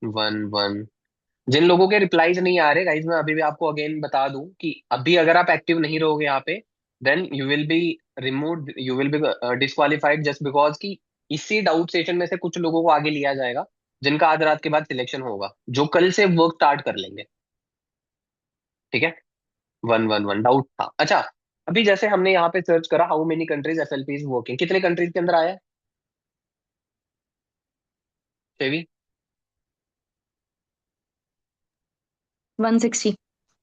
One one. जिन लोगों के रिप्लाईज नहीं आ रहे गाइज, मैं अभी भी आपको अगेन बता दूं कि अभी अगर आप एक्टिव नहीं रहोगे यहाँ पे, then you will be remove, you will be disqualified, just because कि इसी डाउट सेशन में से कुछ लोगों को आगे लिया जाएगा, जिनका आज रात के बाद सिलेक्शन होगा, जो कल से वर्क स्टार्ट कर लेंगे। ठीक है, वन वन वन डाउट था। अच्छा, अभी जैसे हमने यहाँ पे सर्च करा, how many countries FLP is working, कितने कंट्रीज के अंदर आया है सेवी? 160।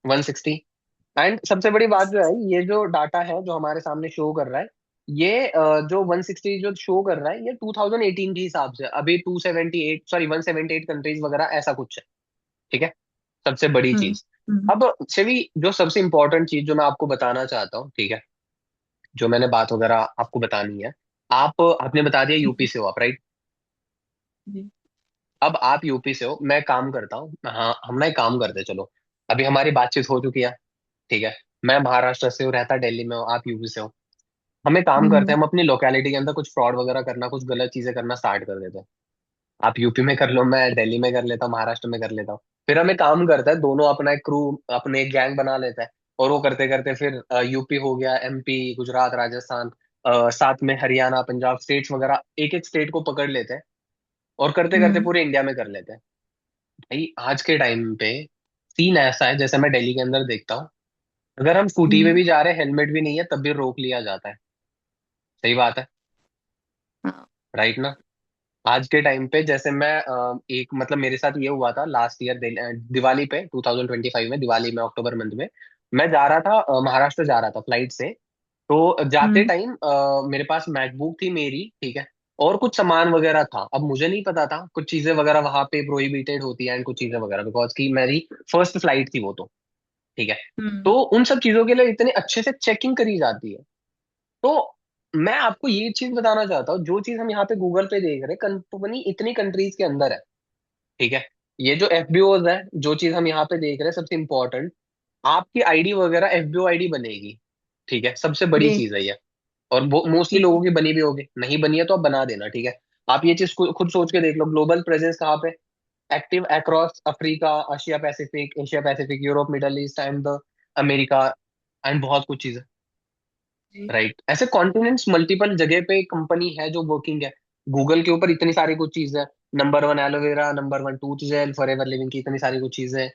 160। एंड सबसे बड़ी बात यस। जो है, ये जो डाटा है जो हमारे सामने शो कर रहा है, ये जो 160 जो शो कर रहा है, ये 2018 के हिसाब से अभी 278, सॉरी 178 कंट्रीज वगैरह ऐसा कुछ है। ठीक है, सबसे बड़ी हम्म। चीज। अब चलिए जो सबसे इंपॉर्टेंट चीज जो मैं आपको बताना चाहता हूँ, ठीक है, जो मैंने बात वगैरह आपको बतानी है, आप, आपने बता दिया यूपी से हो आप, राइट? अब आप यूपी से हो, मैं काम करता हूँ, हाँ हम ना एक काम करते हैं, चलो अभी हमारी बातचीत हो चुकी है। ठीक है, मैं महाराष्ट्र से हूँ, रहता दिल्ली में हूँ, आप यूपी से हो। हम एक काम करते हैं, हम अपनी लोकेलिटी के अंदर कुछ फ्रॉड वगैरह करना, कुछ गलत चीजें करना स्टार्ट कर देते हैं। आप यूपी में कर लो, मैं दिल्ली में कर लेता हूँ, महाराष्ट्र में कर लेता हूँ। फिर हम एक काम करते हैं, दोनों अपना एक क्रू, अपने एक गैंग बना लेते हैं। और वो करते करते फिर यूपी हो गया, एमपी, गुजरात, राजस्थान, साथ में हरियाणा, पंजाब, स्टेट्स वगैरह, एक एक स्टेट को पकड़ लेते हैं, और करते करते पूरे इंडिया में कर लेते हैं। भाई आज के टाइम पे सीन ऐसा है, जैसे मैं दिल्ली के अंदर देखता हूँ, अगर हम स्कूटी में हम्म। भी जा रहे हैं, हेलमेट भी नहीं है, तब भी रोक लिया जाता है। सही बात है, हाँ। राइट ना? आज के टाइम पे जैसे मैं एक मतलब मेरे साथ ये हुआ था लास्ट ईयर दिवाली पे 2025 में, दिवाली में अक्टूबर मंथ में मैं जा रहा था, महाराष्ट्र जा रहा था फ्लाइट से। तो जाते हम्म। टाइम मेरे पास मैकबुक थी मेरी, ठीक है, और कुछ सामान वगैरह था। अब मुझे नहीं पता था कुछ चीजें वगैरह वहां पे प्रोहिबिटेड होती है, एंड कुछ चीजें वगैरह, बिकॉज की मेरी फर्स्ट फ्लाइट थी वो तो, ठीक है। हम्म। तो उन सब चीजों के लिए इतने अच्छे से चेकिंग करी जाती है। तो मैं आपको ये चीज बताना चाहता हूँ, जो चीज हम यहाँ पे गूगल पे देख रहे हैं, कंपनी इतनी कंट्रीज के अंदर है, ठीक है। ये जो एफबीओज है, जो चीज हम यहाँ पे देख रहे हैं, सबसे इंपॉर्टेंट, आपकी आईडी वगैरह एफबीओ आईडी बनेगी, ठीक है, सबसे बड़ी जी। चीज है ये। और मोस्टली जी। लोगों की बनी भी होगी, नहीं बनी है तो आप बना देना, ठीक है। आप ये चीज खुद सोच के देख लो, ग्लोबल प्रेजेंस कहाँ पे, active across Africa, Asia Pacific, Europe, middle east and the America, and बहुत कुछ चीजें, जी। राइट। ऐसे कॉन्टिनेंट्स मल्टीपल जगह पे कंपनी है जो वर्किंग है। गूगल के ऊपर इतनी सारी कुछ चीजें, number one aloe vera, number one tooth gel, Forever living की इतनी सारी कुछ चीजें।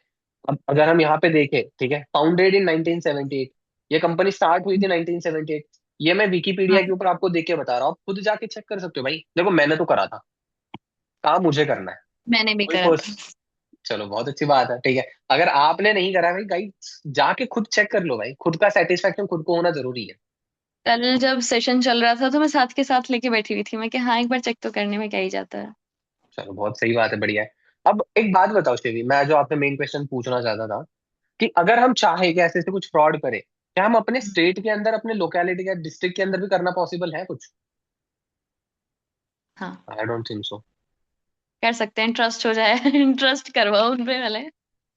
अब अगर हम यहाँ पे देखें, ठीक है, फाउंडेड इन 1978, ये कंपनी स्टार्ट हुई थी 1978। ये मैं विकीपीडिया के हाँ, ऊपर आपको देख के बता रहा हूँ, आप खुद जाके चेक कर सकते हो भाई, देखो मैंने तो करा था, काम मुझे करना है। मैंने भी कोई करा था। फोर्स, चलो बहुत अच्छी बात है, ठीक है। अगर आपने नहीं करा भाई गाइस, जाके खुद चेक कर लो भाई, खुद का सेटिस्फेक्शन खुद को होना जरूरी है। कल जब सेशन चल रहा था तो मैं साथ के साथ लेके बैठी हुई थी, मैं कि हाँ एक बार चेक तो करने में क्या ही जाता है। चलो बहुत सही बात है, बढ़िया है। अब एक बात बताओ शिवी, मैं जो आपसे मेन क्वेश्चन पूछना चाहता था, कि अगर हम चाहे कि ऐसे ऐसे कुछ फ्रॉड करें, क्या हम अपने हम्म। स्टेट के अंदर, अपने लोकेलिटी या डिस्ट्रिक्ट के अंदर भी करना पॉसिबल है कुछ? हाँ, आई डोंट थिंक सो। कर सकते हैं, ट्रस्ट हो जाए। ट्रस्ट करवाओ उन पे पहले।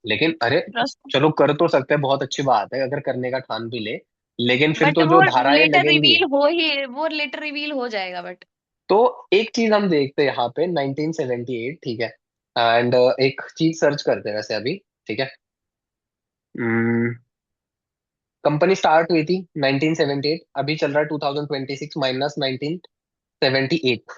लेकिन अरे, ट्रस्ट। चलो कर तो सकते हैं, बहुत अच्छी बात है अगर करने का ठान भी ले, लेकिन फिर बट तो वो जो धाराएं लेटर लगेंगी। रिवील हो ही, वो लेटर रिवील हो जाएगा बट। तो एक चीज हम देखते हैं यहाँ पे 1978, ठीक है, एंड एक चीज सर्च करते हैं वैसे अभी, ठीक है। कंपनी स्टार्ट हुई थी 1978, अभी चल रहा है 2026 माइनस 1978।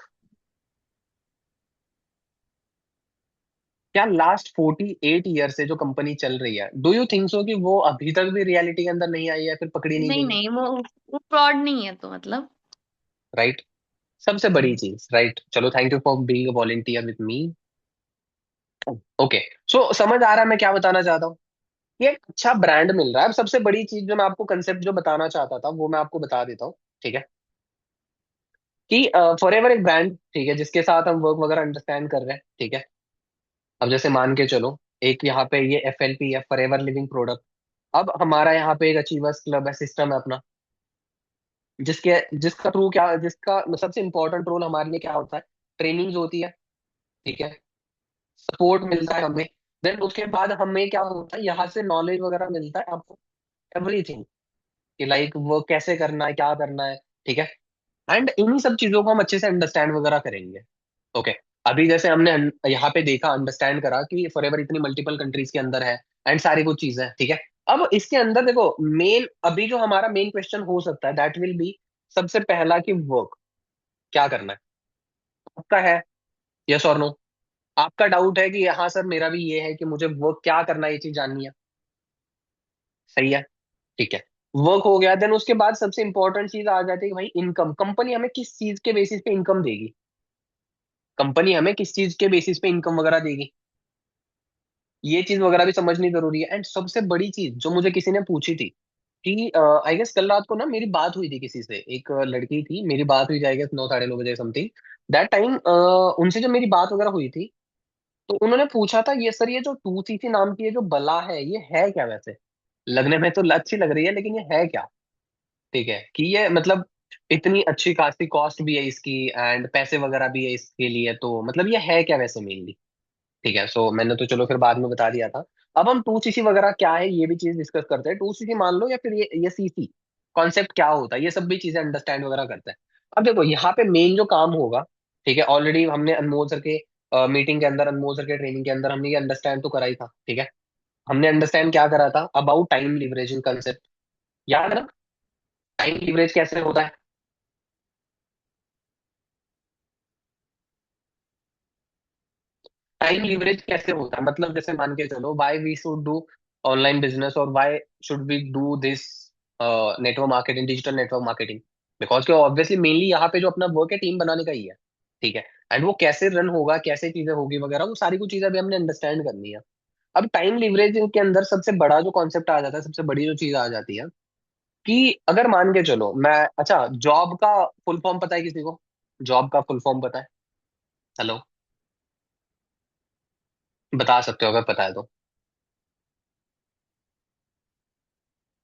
क्या लास्ट 48 ईयर से जो कंपनी चल रही है, डू यू थिंक सो कि वो अभी तक भी रियलिटी के अंदर नहीं आई है, फिर पकड़ी नहीं नहीं गई है? नहीं, वो फ्रॉड नहीं है तो मतलब। राइट, सबसे बड़ी हम्म। चीज, राइट। चलो thank you for being a volunteer with me. Okay, so समझ आ रहा है मैं क्या बताना चाहता हूँ। ये एक अच्छा ब्रांड मिल रहा है। अब सबसे बड़ी चीज जो मैं आपको कंसेप्ट जो बताना चाहता था, वो मैं आपको बता देता हूँ, ठीक है। कि फॉरएवर एक ब्रांड, ठीक है, जिसके साथ हम वर्क वगैरह अंडरस्टैंड कर रहे हैं, ठीक है। अब जैसे मान के चलो, एक यहाँ पे ये FLP है, फॉरएवर लिविंग प्रोडक्ट। अब हमारा यहाँ पे एक अचीवर्स क्लब है, सिस्टम है अपना, जिसके जिसका थ्रू क्या, जिसका सबसे इंपॉर्टेंट रोल हमारे लिए क्या होता है, ट्रेनिंग्स होती है, ठीक है, सपोर्ट मिलता है हमें। देन उसके बाद हमें क्या होता है, यहाँ से नॉलेज वगैरह मिलता है आपको, एवरीथिंग, कि लाइक वो कैसे करना है, क्या करना है, ठीक है। एंड इन्हीं सब चीजों को हम अच्छे से अंडरस्टैंड वगैरह करेंगे। ओके, अभी जैसे हमने यहाँ पे देखा, अंडरस्टैंड करा कि फॉरएवर इतनी मल्टीपल कंट्रीज के अंदर है, एंड सारी कुछ चीजें, ठीक है। अब इसके अंदर देखो, मेन अभी जो हमारा मेन क्वेश्चन हो सकता है, दैट विल बी, सबसे पहला कि वर्क क्या करना है, आपका है, यस और नो? आपका डाउट है कि हाँ सर मेरा भी ये है कि मुझे वर्क क्या करना है, ये चीज जाननी है, सही है, ठीक है। वर्क हो गया, देन उसके बाद सबसे इंपॉर्टेंट चीज आ जाती है कि भाई इनकम, कंपनी हमें किस चीज के बेसिस पे इनकम देगी, कंपनी हमें किस चीज के बेसिस पे इनकम वगैरह देगी, ये चीज वगैरह भी समझनी जरूरी है। एंड सबसे बड़ी चीज जो मुझे किसी ने पूछी थी, कि आई गेस कल रात को ना मेरी बात हुई थी किसी से, एक लड़की थी, मेरी बात हुई जाएगी 9 साढ़े 9 बजे समथिंग, दैट टाइम उनसे जब मेरी बात वगैरह हुई थी, तो उन्होंने पूछा था, ये सर ये जो 2CC नाम की ये जो बला है, ये है क्या वैसे? लगने में तो अच्छी लग रही है, लेकिन ये है क्या? ठीक है, कि ये मतलब इतनी अच्छी खासी कॉस्ट भी है इसकी, एंड पैसे वगैरह भी है इसके लिए, तो मतलब ये है क्या वैसे मेनली? ठीक है, सो मैंने तो चलो फिर बाद में बता दिया था। अब हम 2CC वगैरह क्या है ये भी चीज डिस्कस करते हैं, 2CC मान लो, या फिर ये CC कॉन्सेप्ट क्या होता है, ये सब भी चीजें अंडरस्टैंड वगैरह करते हैं। अब देखो यहाँ पे मेन जो काम होगा, ठीक है, ऑलरेडी हमने अनमोल सर के मीटिंग के अंदर, अनमोल सर के ट्रेनिंग के अंदर हमने ये अंडरस्टैंड तो करा ही था, ठीक है। हमने अंडरस्टैंड क्या करा था, अबाउट टाइम लिवरेजिंग कंसेप्ट, याद है ना? टाइम लिवरेज कैसे होता है? टाइम लीवरेज कैसे होता है, मतलब जैसे मान के चलो, why we should do online business और why should we do this network marketing, digital network marketing? Because कि ऑब्वियसली मेनली यहाँ पे जो अपना वर्क है टीम बनाने का ही है, ठीक है। एंड वो कैसे रन होगा, कैसे चीजें होगी वगैरह, वो सारी कुछ चीजें अभी हमने अंडरस्टैंड करनी है। अब टाइम लिवरेज के अंदर सबसे बड़ा जो कॉन्सेप्ट आ जाता है, सबसे बड़ी जो चीज आ जाती है कि अगर मान के चलो मैं, अच्छा जॉब का फुल फॉर्म पता है किसी को? जॉब का फुल फॉर्म पता है? हेलो, बता सकते हो अगर पता है तो।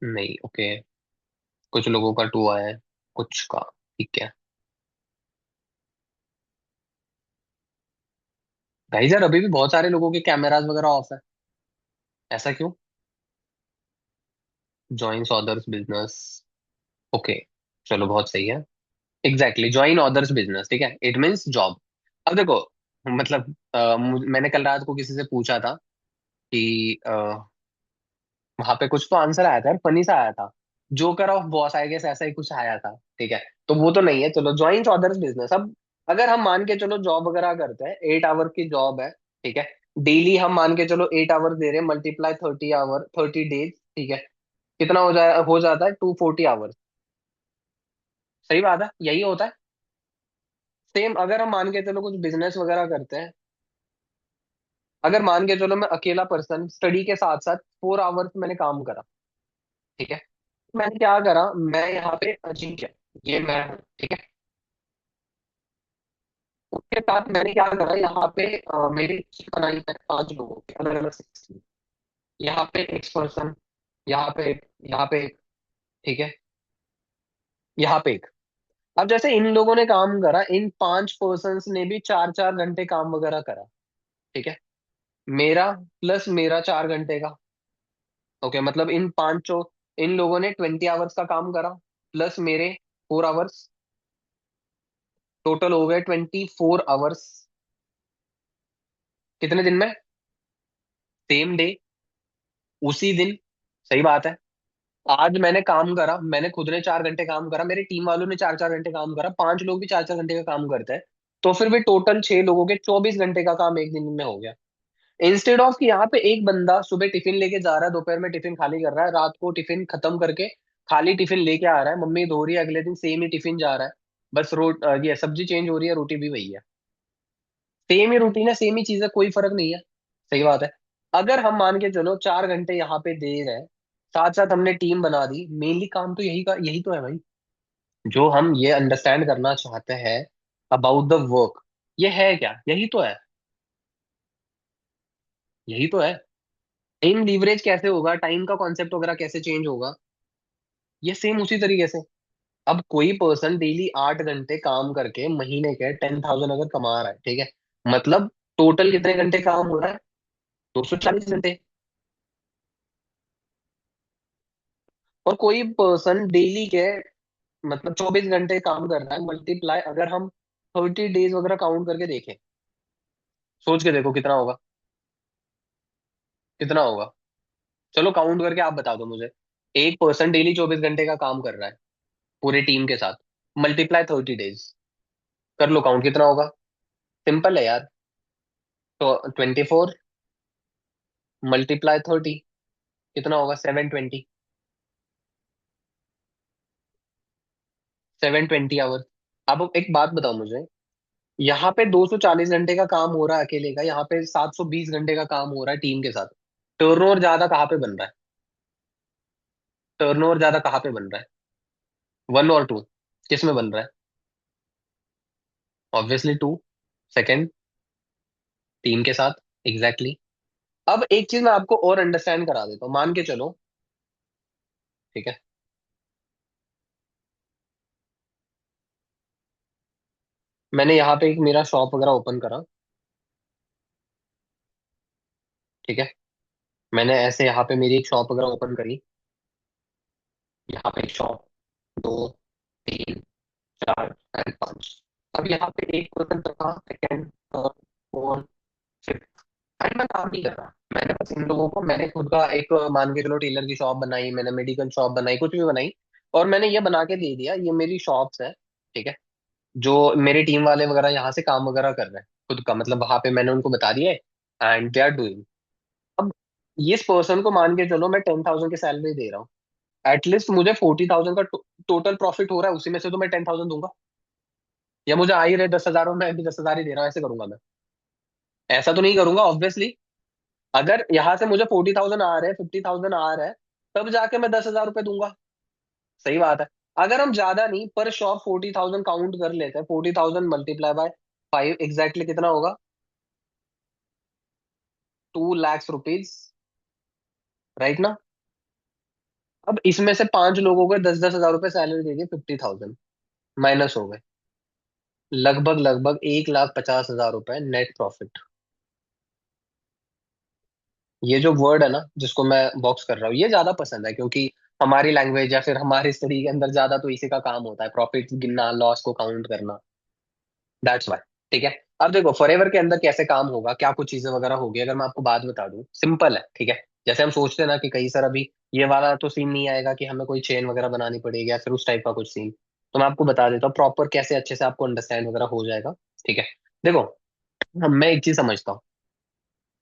नहीं, ओके। कुछ लोगों का टू आया है, कुछ का, ठीक है। भाई सर अभी भी बहुत सारे लोगों के कैमरास वगैरह ऑफ है, ऐसा क्यों? जॉइंस अदर्स बिजनेस, ओके, चलो बहुत सही है। एग्जैक्टली, ज्वाइन अदर्स बिजनेस, ठीक है, इट मीन्स जॉब। अब देखो, मतलब मैंने कल रात को किसी से पूछा था कि वहां पे कुछ तो आंसर आया था, फनी सा आया था, joker of boss I guess, ऐसा ही कुछ आया था, ठीक है। तो वो तो नहीं है, चलो ज्वाइन अदर्स बिजनेस। अब अगर हम मान के चलो जॉब वगैरह करते हैं, 8 आवर की जॉब है, ठीक है, डेली हम मान के चलो 8 आवर दे रहे हैं, मल्टीप्लाई 30 आवर, 30 डेज, ठीक है, कितना हो जाता है 240 आवर्स। सही बात है, यही होता है। सेम अगर हम मान के चलो कुछ बिजनेस वगैरह करते हैं, अगर मान के चलो मैं अकेला पर्सन स्टडी के साथ साथ 4 आवर्स मैंने काम करा, ठीक है, मैंने क्या करा, मैं यहाँ पे अजिंक्य, ये मैं हूँ, ठीक है। उसके साथ मैंने क्या करा, यहाँ पे मेरी लिस्ट बनाई है 5 लोगों की, अलग अलग सेक्शन। यहाँ पे एक पर्सन, यहाँ पे एक, यहाँ पे एक, ठीक है, यहाँ पे एक। अब जैसे इन लोगों ने काम करा, इन 5 पर्सन ने भी 4 4 घंटे काम वगैरह करा, ठीक है, मेरा प्लस मेरा 4 घंटे का, ओके, मतलब इन पांचों, इन लोगों ने 20 आवर्स का काम करा, प्लस मेरे 4 आवर्स, टोटल हो गए 24 आवर्स। कितने दिन में? सेम डे, उसी दिन। सही बात है। आज मैंने काम करा, मैंने खुद ने 4 घंटे काम करा, मेरे टीम वालों ने 4 4 घंटे काम करा, 5 लोग भी 4 4 घंटे का काम करते हैं, तो फिर भी टोटल 6 लोगों के 24 घंटे का काम एक दिन में हो गया। इंस्टेड ऑफ कि यहाँ पे एक बंदा सुबह टिफिन लेके जा रहा है, दोपहर में टिफिन खाली कर रहा है, रात को टिफिन खत्म करके खाली टिफिन लेके आ रहा है, मम्मी धो रही है, अगले दिन सेम ही टिफिन जा रहा है, बस ये सब्जी चेंज हो रही है, रोटी भी वही है, सेम ही रूटीन है, सेम ही चीज है, कोई फर्क नहीं है। सही बात है। अगर हम मान के चलो 4 घंटे यहाँ पे दे रहे हैं, साथ साथ हमने टीम बना दी, मेनली काम तो यही का यही तो है भाई, जो हम ये अंडरस्टैंड करना चाहते हैं अबाउट द वर्क, ये है क्या, यही तो है, यही तो है। इन लीवरेज कैसे होगा, टाइम का कॉन्सेप्ट वगैरह कैसे चेंज होगा, ये सेम उसी तरीके से। अब कोई पर्सन डेली 8 घंटे काम करके महीने के 10,000 अगर कमा रहा है, ठीक है, मतलब टोटल कितने घंटे काम हो रहा है? 240 घंटे। और कोई पर्सन डेली के मतलब 24 घंटे काम कर रहा है, मल्टीप्लाई अगर हम 30 डेज वगैरह काउंट करके देखें, सोच के देखो कितना होगा, कितना होगा? चलो काउंट करके आप बता दो मुझे। एक पर्सन डेली 24 घंटे का काम कर रहा है पूरे टीम के साथ, मल्टीप्लाई 30 डेज, कर लो काउंट कितना होगा। सिंपल है यार। तो 24 मल्टीप्लाई 30, कितना होगा? 720। 720 आवर्स। अब एक बात बताओ मुझे, यहाँ पे 240 घंटे का काम हो रहा है अकेले का, यहाँ पे 720 घंटे का काम हो रहा है टीम के साथ। टर्नओवर ज्यादा कहाँ पे बन रहा है? टर्नओवर ज्यादा कहाँ पे बन रहा है? वन और टू, किस में बन रहा है? ऑब्वियसली टू, सेकंड, टीम के साथ। Exactly exactly। अब एक चीज मैं आपको और अंडरस्टैंड करा देता हूँ, मान के चलो, ठीक है, मैंने यहाँ पे एक मेरा शॉप वगैरह ओपन करा, ठीक है, मैंने ऐसे यहाँ पे मेरी एक शॉप वगैरह ओपन करी, यहाँ पे एक शॉप, दो, तीन, चार एंड पांच। अब यहाँ पे एक पर्सन रखा, second, third, fourth, fifth, and मैं काम नहीं कर रहा, मैंने बस इन लोगों को, मैंने खुद का एक मान के चलो टेलर की शॉप बनाई, मैंने मेडिकल शॉप बनाई, कुछ भी बनाई, और मैंने ये बना के दे दिया, ये मेरी शॉप्स है, ठीक है, जो मेरे टीम वाले वगैरह यहाँ से काम वगैरह कर रहे हैं खुद का, मतलब वहां पे मैंने उनको बता दिया है, एंड दे आर डूइंग। अब इस पर्सन को मान के चलो मैं 10,000 की सैलरी दे रहा हूँ, एटलीस्ट मुझे 40,000 का टोटल प्रॉफिट हो रहा है, उसी में से तो मैं 10,000 दूंगा। या मुझे आ ही रहे 10,000 में, मैं भी 10,000 ही दे रहा हूँ, ऐसे करूंगा मैं? ऐसा तो नहीं करूंगा ऑब्वियसली। अगर यहाँ से मुझे 40,000 आ रहे हैं, 50,000 आ रहा है, तब जाके मैं 10,000 रुपये दूंगा। सही बात है। अगर हम ज्यादा नहीं, पर शॉप 40,000 काउंट कर लेते हैं, 40,000 मल्टीप्लाई बाय 5 एग्जैक्टली कितना होगा? 2 लाख रुपीज, राइट ना? अब इसमें से 5 लोगों को 10-10 हजार रुपये सैलरी दे दी, 50,000 माइनस हो गए, लगभग लगभग 1,50,000 रुपये नेट प्रॉफिट। ये जो वर्ड है ना जिसको मैं बॉक्स कर रहा हूँ, ये ज्यादा पसंद है, क्योंकि हमारी लैंग्वेज या फिर हमारी स्टडी के अंदर ज्यादा तो इसी का काम होता है, प्रॉफिट गिनना, लॉस को काउंट करना। That's why. ठीक है। अब देखो फॉरएवर के अंदर कैसे काम होगा, क्या कुछ चीजें वगैरह होगी, अगर मैं आपको बात बता दूं, सिंपल है। ठीक है। जैसे हम सोचते हैं ना कि कई सर अभी ये वाला तो सीन नहीं आएगा कि हमें कोई चेन वगैरह बनानी पड़ेगी या फिर उस टाइप का कुछ सीन, तो मैं आपको बता देता हूँ प्रॉपर कैसे अच्छे से आपको अंडरस्टैंड वगैरह हो जाएगा। ठीक है। देखो, मैं एक चीज समझता हूँ।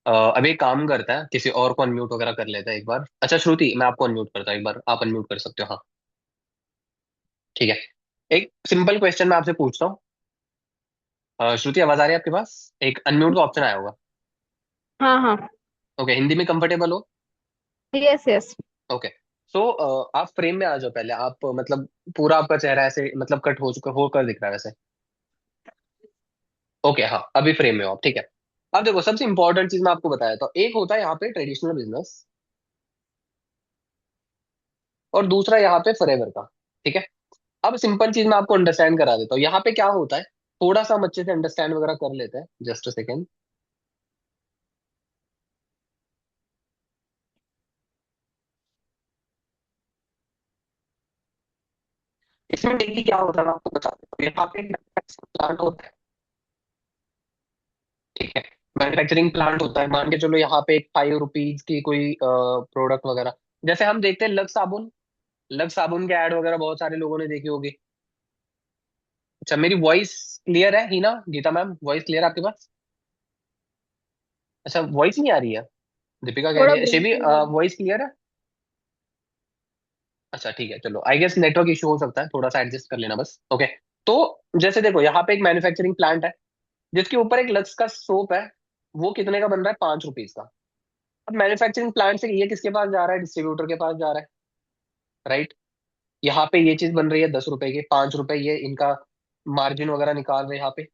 अभी एक काम करता है, किसी और को अनम्यूट वगैरह कर लेता है एक बार। अच्छा श्रुति, मैं आपको अनम्यूट करता हूँ एक बार, आप अनम्यूट कर सकते हो, हाँ। ठीक है। एक सिंपल क्वेश्चन मैं आपसे पूछता हूँ। श्रुति, आवाज आ रही है आपके पास? एक अनम्यूट का ऑप्शन आया होगा। हाँ हाँ। ओके, हिंदी में कंफर्टेबल हो? Yes yes. ओके। सो आप फ्रेम में आ जाओ पहले, आप मतलब पूरा आपका चेहरा ऐसे मतलब कट हो चुका होकर दिख रहा है वैसे। ओके, हाँ अभी फ्रेम में हो आप, ठीक है। अब देखो, सबसे इंपॉर्टेंट चीज मैं आपको बताया था, एक होता है यहाँ पे ट्रेडिशनल बिजनेस, और दूसरा यहाँ पे फॉरएवर का। ठीक है। अब सिंपल चीज मैं आपको अंडरस्टैंड करा देता हूँ, यहाँ पे क्या होता है, थोड़ा सा हम अच्छे से अंडरस्टैंड वगैरह कर लेते हैं, जस्ट अ सेकेंड। इसमें डेली क्या होता है मैं आपको बता देता हूँ, यहाँ पे प्लांट होता है। ठीक है। मैन्युफैक्चरिंग प्लांट होता है, मान के चलो यहाँ पे एक 5 रुपीज की कोई प्रोडक्ट वगैरह, जैसे हम देखते हैं लक्स साबुन। लक्स साबुन के ऐड वगैरह बहुत सारे लोगों ने देखी होगी। अच्छा, मेरी वॉइस क्लियर है Hina, Geeta ma'am, voice clear है आपके पास? अच्छा, वॉइस नहीं आ रही है? दीपिका कह थोड़ा रही है, ब्रेक शेबी हो रहा है। वॉइस क्लियर है? अच्छा ठीक है, चलो, आई गेस नेटवर्क इशू हो सकता है, थोड़ा सा एडजस्ट कर लेना बस। ओके। तो जैसे देखो, यहाँ पे एक मैन्युफैक्चरिंग प्लांट है, जिसके ऊपर एक लक्स का सोप है, वो कितने का बन रहा है? 5 रुपीज का। अब मैन्युफैक्चरिंग प्लांट से ये किसके पास जा रहा है? डिस्ट्रीब्यूटर के पास जा रहा है, राइट। यहाँ पे ये चीज बन रही है 10 रुपए की, 5 रुपए ये इनका मार्जिन वगैरह निकाल रहे हैं यहाँ पे।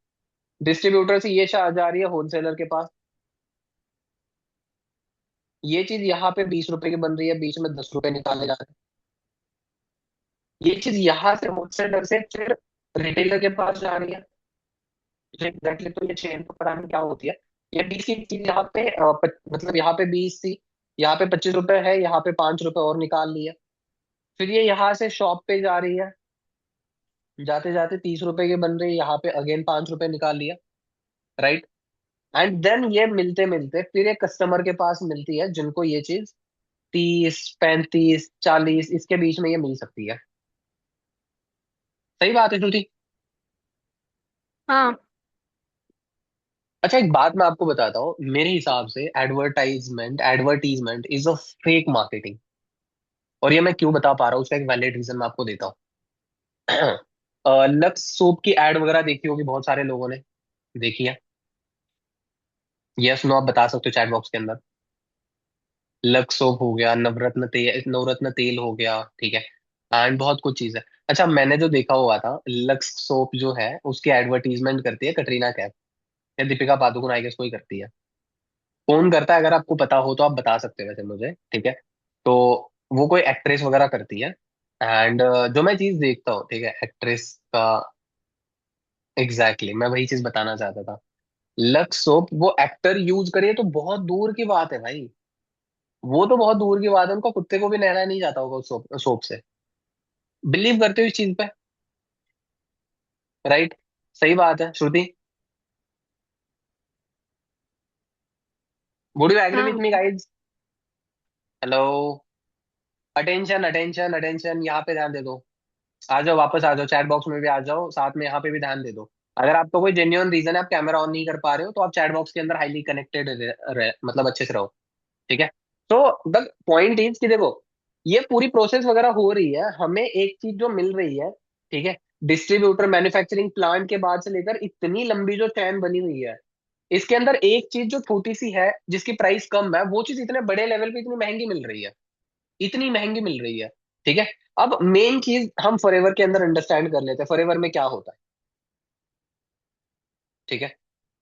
डिस्ट्रीब्यूटर से ये जा रही है होलसेलर के पास, ये चीज यहाँ पे 20 रुपए की बन रही है, बीच में 10 रुपए निकाले जा रहे हैं। ये चीज यहाँ से होलसेलर से फिर रिटेलर के पास जा रही है, एग्जैक्टली। तो ये चेन तो पता नहीं क्या होती है। ये 20 की चीज यहाँ पे मतलब यहाँ पे 20 थी, यहाँ पे 25 रुपए है, यहाँ पे 5 रुपए और निकाल लिया। फिर ये यहाँ से शॉप पे जा रही है, जाते जाते 30 रुपए की बन रही है, यहाँ पे अगेन 5 रुपए निकाल लिया, राइट। एंड देन ये मिलते मिलते फिर एक कस्टमर के पास मिलती है, जिनको ये चीज 30, 35, 40 इसके बीच में ये मिल सकती है। सही बात है श्रुति? हाँ अच्छा, एक बात मैं आपको बताता हूँ, मेरे हिसाब से advertisement advertisement is a fake marketing. और ये मैं क्यों बता पा रहा हूँ, उसका एक वैलिड रीजन मैं आपको देता हूँ। लक्स सोप की एड वगैरह देखी होगी बहुत सारे लोगों ने, देखी है? यस नो आप बता सकते हो चैट बॉक्स के अंदर। लक्स सोप हो गया, नवरत्न तेल हो गया, ठीक है। एंड बहुत कुछ चीज है। अच्छा, मैंने जो देखा हुआ था, लक्स सोप जो है उसकी एडवर्टीजमेंट करती है कटरीना कैफ या दीपिका पादुकोण, आई गेस कोई करती है। कौन करता है, अगर आपको पता हो तो आप बता सकते हो वैसे मुझे, ठीक है। तो वो कोई एक्ट्रेस वगैरह करती है। एंड जो मैं चीज देखता हूँ, ठीक है, एक्ट्रेस का, मैं वही चीज बताना चाहता था। लक्स सोप वो एक्टर यूज करे तो बहुत दूर की बात है भाई, वो तो बहुत दूर की बात है, उनको कुत्ते को भी नहलाया नहीं जाता होगा उस सोप सोप से। बिलीव करते हो इस चीज पे? राइट। सही बात है श्रुति? वुड यू एग्री विथ हाँ। Me guys? Hello? Attention attention attention, यहाँ पे ध्यान दे दो। आ जाओ, वापस आ जाओ, चैट बॉक्स में भी आ जाओ, साथ में यहाँ पे भी ध्यान दे दो। अगर आपको कोई जेन्युइन रीजन है आप कैमरा ऑन नहीं कर पा रहे हो, तो आप चैट बॉक्स के अंदर हाईली कनेक्टेड मतलब अच्छे से रहो, ठीक है। तो द पॉइंट इज कि देखो, ये पूरी प्रोसेस वगैरह हो रही है, हमें एक चीज जो मिल रही है, ठीक है, डिस्ट्रीब्यूटर मैन्युफैक्चरिंग प्लांट के बाद से लेकर इतनी लंबी जो चैन बनी हुई है, इसके अंदर एक चीज जो छोटी सी है जिसकी प्राइस कम है, वो चीज इतने बड़े लेवल पे इतनी महंगी मिल रही है, इतनी महंगी मिल रही है। ठीक है। अब मेन चीज हम फॉरएवर के अंदर अंडरस्टैंड कर लेते हैं, फॉरएवर में क्या होता है। ठीक है।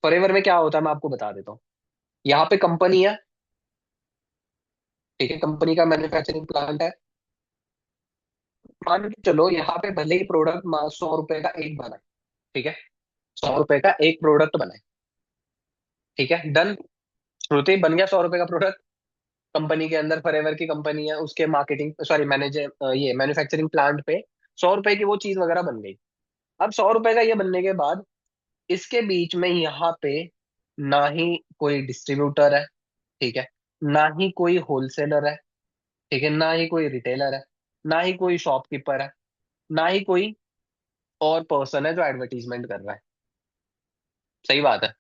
फॉरएवर में क्या होता है मैं आपको बता देता हूँ। यहाँ पे कंपनी है, ठीक है, कंपनी का मैन्युफैक्चरिंग प्लांट है। मान के चलो यहाँ पे भले ही प्रोडक्ट 100 रुपए का एक बना है, ठीक है, 100 रुपए का एक प्रोडक्ट बना है, ठीक है, डन। श्रुति बन गया 100 रुपए का प्रोडक्ट। कंपनी के अंदर फॉरएवर की कंपनी है, उसके मार्केटिंग सॉरी मैनेजर ये मैन्युफैक्चरिंग प्लांट पे 100 रुपए की वो चीज वगैरह बन गई। अब 100 रुपए का ये बनने के बाद इसके बीच में यहाँ पे ना ही कोई डिस्ट्रीब्यूटर है, ठीक है, ना ही कोई होलसेलर है, ठीक है, ना ही कोई रिटेलर है, ना ही कोई शॉपकीपर है, ना ही कोई और पर्सन है जो एडवर्टीजमेंट कर रहा है। सही बात है।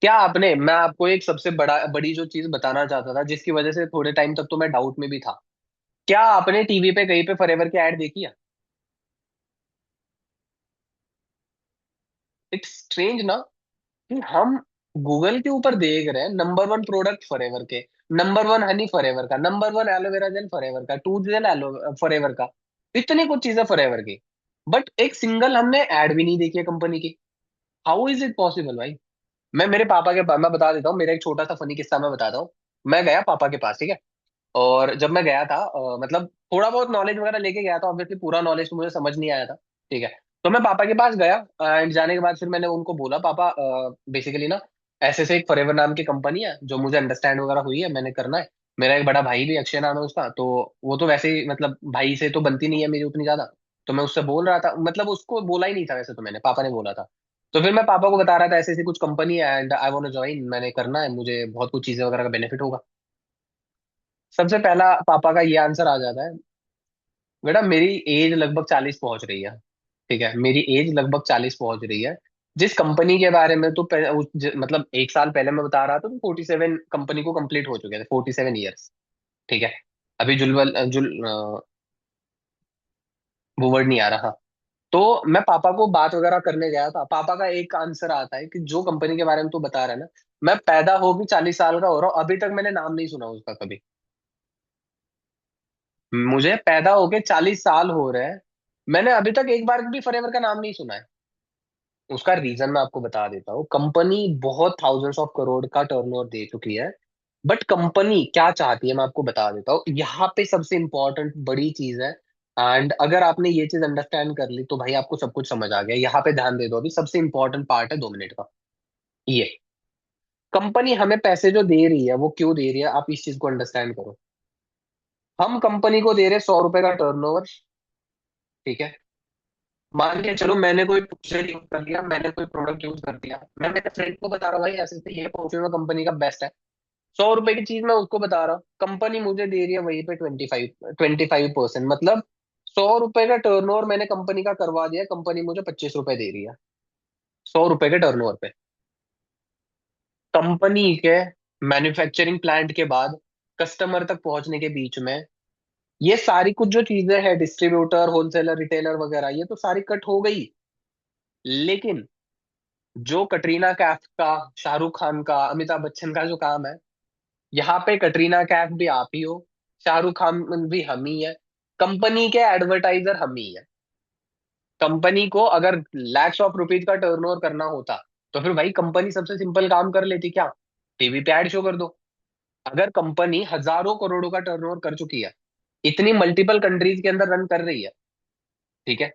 क्या आपने, मैं आपको एक सबसे बड़ी जो चीज बताना चाहता था जिसकी वजह से थोड़े टाइम तक तो मैं डाउट में भी था, क्या आपने टीवी पे कहीं पे फॉरएवर की एड देखी है? इट्स स्ट्रेंज ना, कि हम गूगल के ऊपर देख रहे हैं नंबर वन प्रोडक्ट फॉरएवर के, नंबर वन हनी फॉरएवर का, number one aloe vera jail forever का, टूथ जेल एलो फॉरएवर का, इतनी कुछ चीजें फॉरएवर की, बट एक सिंगल हमने ऐड भी नहीं देखी है कंपनी की। हाउ इज इट पॉसिबल भाई? मैं बता देता हूँ, मेरा एक छोटा सा फनी किस्सा मैं बताता हूँ। मैं गया पापा के पास, ठीक है, और जब मैं गया था मतलब थोड़ा बहुत नॉलेज वगैरह लेके गया था, ऑब्वियसली पूरा नॉलेज तो मुझे समझ नहीं आया था। ठीक है। तो मैं पापा के पास गया एंड जाने के बाद फिर मैंने उनको बोला, पापा बेसिकली ना ऐसे से एक फॉरएवर नाम की कंपनी है जो मुझे अंडरस्टैंड वगैरह हुई है, मैंने करना है। मेरा एक बड़ा भाई भी, अक्षय नाम है उसका, तो वो तो वैसे ही मतलब भाई से तो बनती नहीं है मेरी उतनी ज्यादा। तो मैं उससे बोल रहा था, मतलब उसको बोला ही नहीं था वैसे तो, मैंने, पापा ने बोला था। तो फिर मैं पापा को बता रहा था ऐसे ऐसी कुछ कंपनी है and I want to join, मैंने करना है, मुझे बहुत कुछ चीजें वगैरह का बेनिफिट होगा। सबसे पहला पापा का ये आंसर आ जाता है, बेटा मेरी एज लगभग 40 पहुंच रही है, ठीक है, मेरी एज लगभग 40 पहुंच रही है। जिस कंपनी के बारे में तो मतलब एक साल पहले मैं बता रहा था तो 47 कंपनी को कंप्लीट हो चुके थे, 47 ईयर्स। ठीक है। अभी वो वर्ड नहीं आ रहा। तो मैं पापा को बात वगैरह करने गया था, पापा का एक आंसर आता है कि जो कंपनी के बारे में तू बता रहा है ना, मैं पैदा हो भी 40 साल का हो रहा हूँ, अभी तक मैंने नाम नहीं सुना उसका कभी। मुझे पैदा होके 40 साल हो रहे हैं, मैंने अभी तक एक बार भी फॉरएवर का नाम नहीं सुना है। उसका रीजन मैं आपको बता देता हूँ। कंपनी बहुत थाउजेंड्स ऑफ करोड़ का टर्नओवर दे चुकी है, बट कंपनी क्या चाहती है मैं आपको बता देता हूँ। यहाँ पे सबसे इंपॉर्टेंट बड़ी चीज है, एंड अगर आपने ये चीज अंडरस्टैंड कर ली तो भाई आपको सब कुछ समझ आ गया। यहाँ पे ध्यान दे दो, अभी सबसे इंपॉर्टेंट पार्ट है 2 मिनट का। ये कंपनी हमें पैसे जो दे रही है वो क्यों दे रही है, आप इस चीज को अंडरस्टैंड करो। हम कंपनी को दे रहे 100 रुपए का टर्नओवर, ठीक है, मान के चलो मैंने कोई प्रोडक्ट यूज कर लिया, मैंने कोई प्रोडक्ट यूज कर दिया, मैं मेरे फ्रेंड को बता रहा हूँ भाई ऐसे से ये परफ्यूम कंपनी का बेस्ट है, 100 रुपए की चीज मैं उसको बता रहा हूँ, कंपनी मुझे दे रही है वहीं पे 25% मतलब 100 रुपए का टर्नओवर मैंने कंपनी का करवा दिया, कंपनी मुझे 25 रुपए दे रही है 100 रुपए के टर्नओवर पे। कंपनी के मैन्युफैक्चरिंग प्लांट के बाद कस्टमर तक पहुंचने के बीच में ये सारी कुछ जो चीजें हैं, डिस्ट्रीब्यूटर, होलसेलर, रिटेलर वगैरह, ये तो सारी कट हो गई। लेकिन जो कटरीना कैफ का, शाहरुख खान का, अमिताभ बच्चन का जो काम है, यहाँ पे कटरीना कैफ भी आप ही हो, शाहरुख खान भी हम ही है, कंपनी के एडवर्टाइजर हम ही है। कंपनी को अगर लैक्स ऑफ रुपीज का टर्नओवर करना होता तो फिर भाई कंपनी सबसे सिंपल काम कर लेती, क्या, टीवी पे एड शो कर दो। अगर कंपनी हजारों करोड़ों का टर्नओवर कर चुकी है, इतनी मल्टीपल कंट्रीज के अंदर रन कर रही है, ठीक है,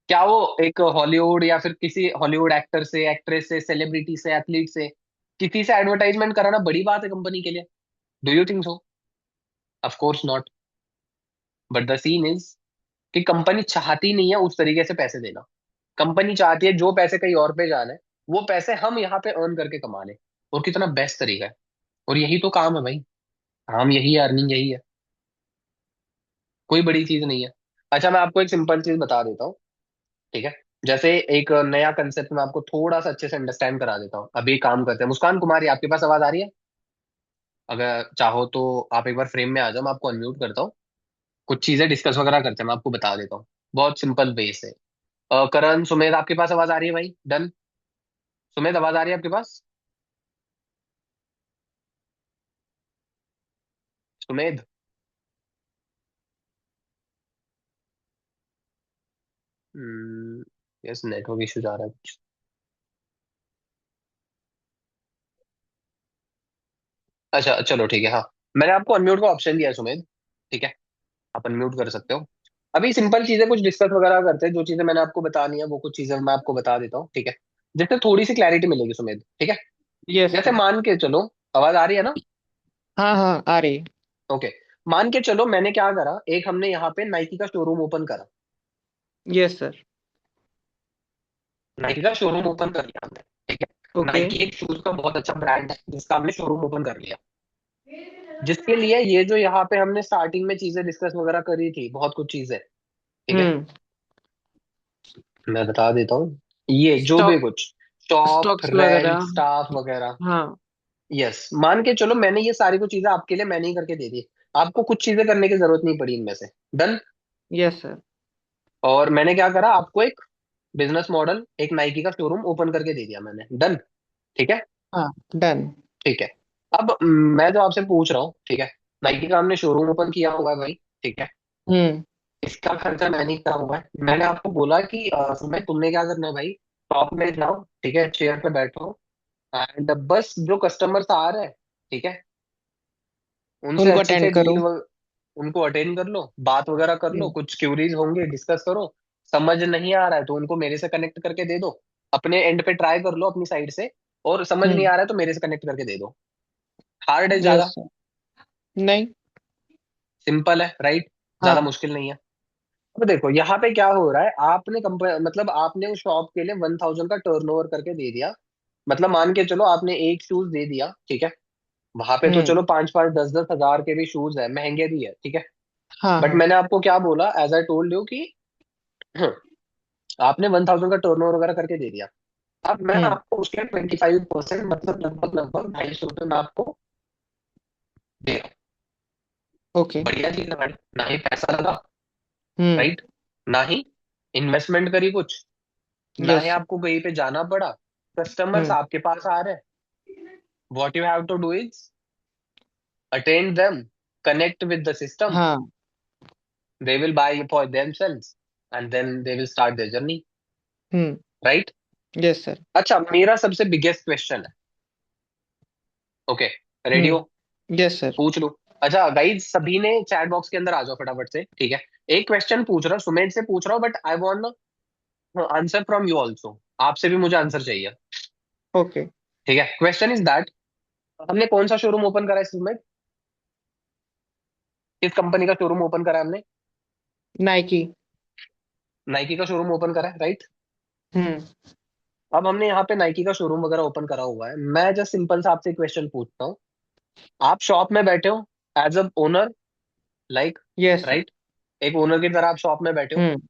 क्या वो एक हॉलीवुड या फिर किसी हॉलीवुड एक्टर से, एक्ट्रेस से, सेलिब्रिटी से, एथलीट से, किसी से एडवर्टाइजमेंट कराना बड़ी बात है कंपनी के लिए? Do you think so? Of course not. But the scene is कि कंपनी चाहती नहीं है उस तरीके से पैसे देना। कंपनी चाहती है जो पैसे कहीं और पे जाने, वो पैसे हम यहाँ पे अर्न करके कमा लें। और कितना बेस्ट तरीका है, और यही तो काम है भाई, काम यही है, अर्निंग यही है, कोई बड़ी चीज नहीं है। अच्छा मैं आपको एक सिंपल चीज बता देता हूँ, ठीक है, जैसे एक नया कंसेप्ट मैं आपको थोड़ा सा अच्छे से अंडरस्टैंड करा देता हूँ। अभी एक काम करते हैं, मुस्कान कुमारी आपके पास आवाज आ रही है? अगर चाहो तो आप एक बार फ्रेम में आ जाओ, मैं आपको अनम्यूट करता हूँ, कुछ चीजें डिस्कस वगैरह करते हैं, मैं आपको बता देता हूँ। बहुत सिंपल वे से। करण, सुमेध, आपके पास आवाज आ रही है भाई? डन। सुमेध, आवाज आ रही है आपके पास? सुमेध। यस, नेटवर्क इशू जा रहा है कुछ। अच्छा चलो ठीक है, हाँ। मैंने आपको अनम्यूट का ऑप्शन दिया है सुमेध, ठीक है, आप अनम्यूट कर सकते हो। अभी सिंपल चीजें कुछ डिस्कस वगैरह करते हैं, जो चीजें मैंने आपको बतानी है वो कुछ चीजें मैं आपको बता देता हूँ, ठीक है, जिससे थोड़ी सी क्लैरिटी मिलेगी सुमेध, ठीक है। यस जैसे सर। मान के चलो, आवाज आ रही है ना? हाँ हाँ आ रही। ओके। मान के चलो मैंने क्या करा, एक हमने यहाँ पे नाइकी का शोरूम ओपन करा। Yes sir. नाइकी का शोरूम ओपन कर लिया हमने, ठीक है। ओके। नाइकी एक शूज का बहुत अच्छा ब्रांड है जिसका हमने शोरूम ओपन कर लिया। जिसके लिए ये जो यहाँ पे हमने स्टार्टिंग में चीजें डिस्कस वगैरह करी थी, बहुत कुछ चीजें, ठीक है, हम्म। मैं बता देता हूँ। ये जो भी स्टॉक कुछ शॉप, स्टॉक्स रेंट, वगैरह। स्टाफ वगैरह, हाँ। यस, मान के चलो मैंने ये सारी कुछ चीजें आपके लिए मैंने ही करके दे दी। आपको कुछ चीजें करने की जरूरत नहीं पड़ी इनमें से। डन। Yes sir. और मैंने क्या करा, आपको एक बिजनेस मॉडल, एक नाइकी का शोरूम ओपन करके दे दिया मैंने। डन। ठीक है। हाँ। डन। ठीक है। अब मैं जो आपसे पूछ रहा हूँ, ठीक है, नाइकी का हमने शोरूम ओपन किया हुआ है भाई, ठीक है, हम्म। इसका खर्चा मैंने ही करा हुआ है। मैंने आपको बोला कि सुबह तुमने क्या करना है भाई, शॉप में जाओ, ठीक है, चेयर पे बैठो, एंड बस जो कस्टमर्स आ रहे हैं, ठीक है, उनसे उनको अच्छे से अटेंड करो। उनको अटेंड कर लो, बात वगैरह कर लो, हम्म। कुछ क्यूरीज होंगे डिस्कस करो। समझ नहीं आ रहा है तो उनको मेरे से कनेक्ट करके दे दो, अपने एंड पे ट्राई कर लो अपनी साइड से, और समझ नहीं हम्म। आ रहा है तो मेरे से कनेक्ट करके दे दो। हार्ड है यस ज्यादा? सर। नहीं। सिंपल है, राइट? ज्यादा हाँ। मुश्किल नहीं है। अब देखो यहाँ पे क्या हो रहा है, आपने कंपनी, मतलब आपने उस शॉप के लिए 1000 का टर्नओवर करके दे दिया। मतलब मान के चलो आपने एक शूज दे दिया, ठीक है, वहां पे तो हम्म। चलो 5 5 10 10 हजार के भी शूज है, महंगे भी है, ठीक है। हाँ बट हाँ। मैंने आपको क्या बोला, एज आई टोल्ड यू कि आपने 1000 का टर्नओवर वगैरह करके दे दिया। अब मैं हम्म। आपको उसके 25%, मतलब लगभग लगभग 250 रुपये मैं आपको दे रहा हूँ। ओके। बढ़िया चीज है मैडम, ना ही पैसा लगा, हम्म। राइट, ना ही इन्वेस्टमेंट करी कुछ, ना ही यस सर। आपको कहीं पे जाना पड़ा, कस्टमर्स हम्म। आपके पास आ रहे हैं। What you have to do is attend them, connect with the system, हाँ। They will buy for themselves, and then they will start their journey, hmm. Right. Yes sir. अच्छा, मेरा सबसे बिगेस्ट क्वेश्चन है, okay, ready हो? Yes sir. पूछ लो। अच्छा guys, सभी ने चैट बॉक्स के अंदर आ जाओ फटाफट से, ठीक है। एक क्वेश्चन पूछ रहा हूँ, सुमेध से पूछ रहा हूँ, but I want answer from you also, आपसे भी मुझे आंसर चाहिए, ओके। ठीक है। क्वेश्चन इज दैट, हमने कौन सा शोरूम ओपन करा है सुमेध? किस कंपनी का शोरूम ओपन करा है हमने? नाइकी। नाइकी का शोरूम ओपन करा है, राइट। हम्म। अब हमने यहाँ पे नाइकी का शोरूम वगैरह ओपन करा हुआ है, मैं जस्ट सिंपल सा आपसे क्वेश्चन पूछता हूँ। आप शॉप में बैठे हो as a owner, like, yes sir. Right, एक ओनर की तरह आप शॉप में बैठे हो। हम्म।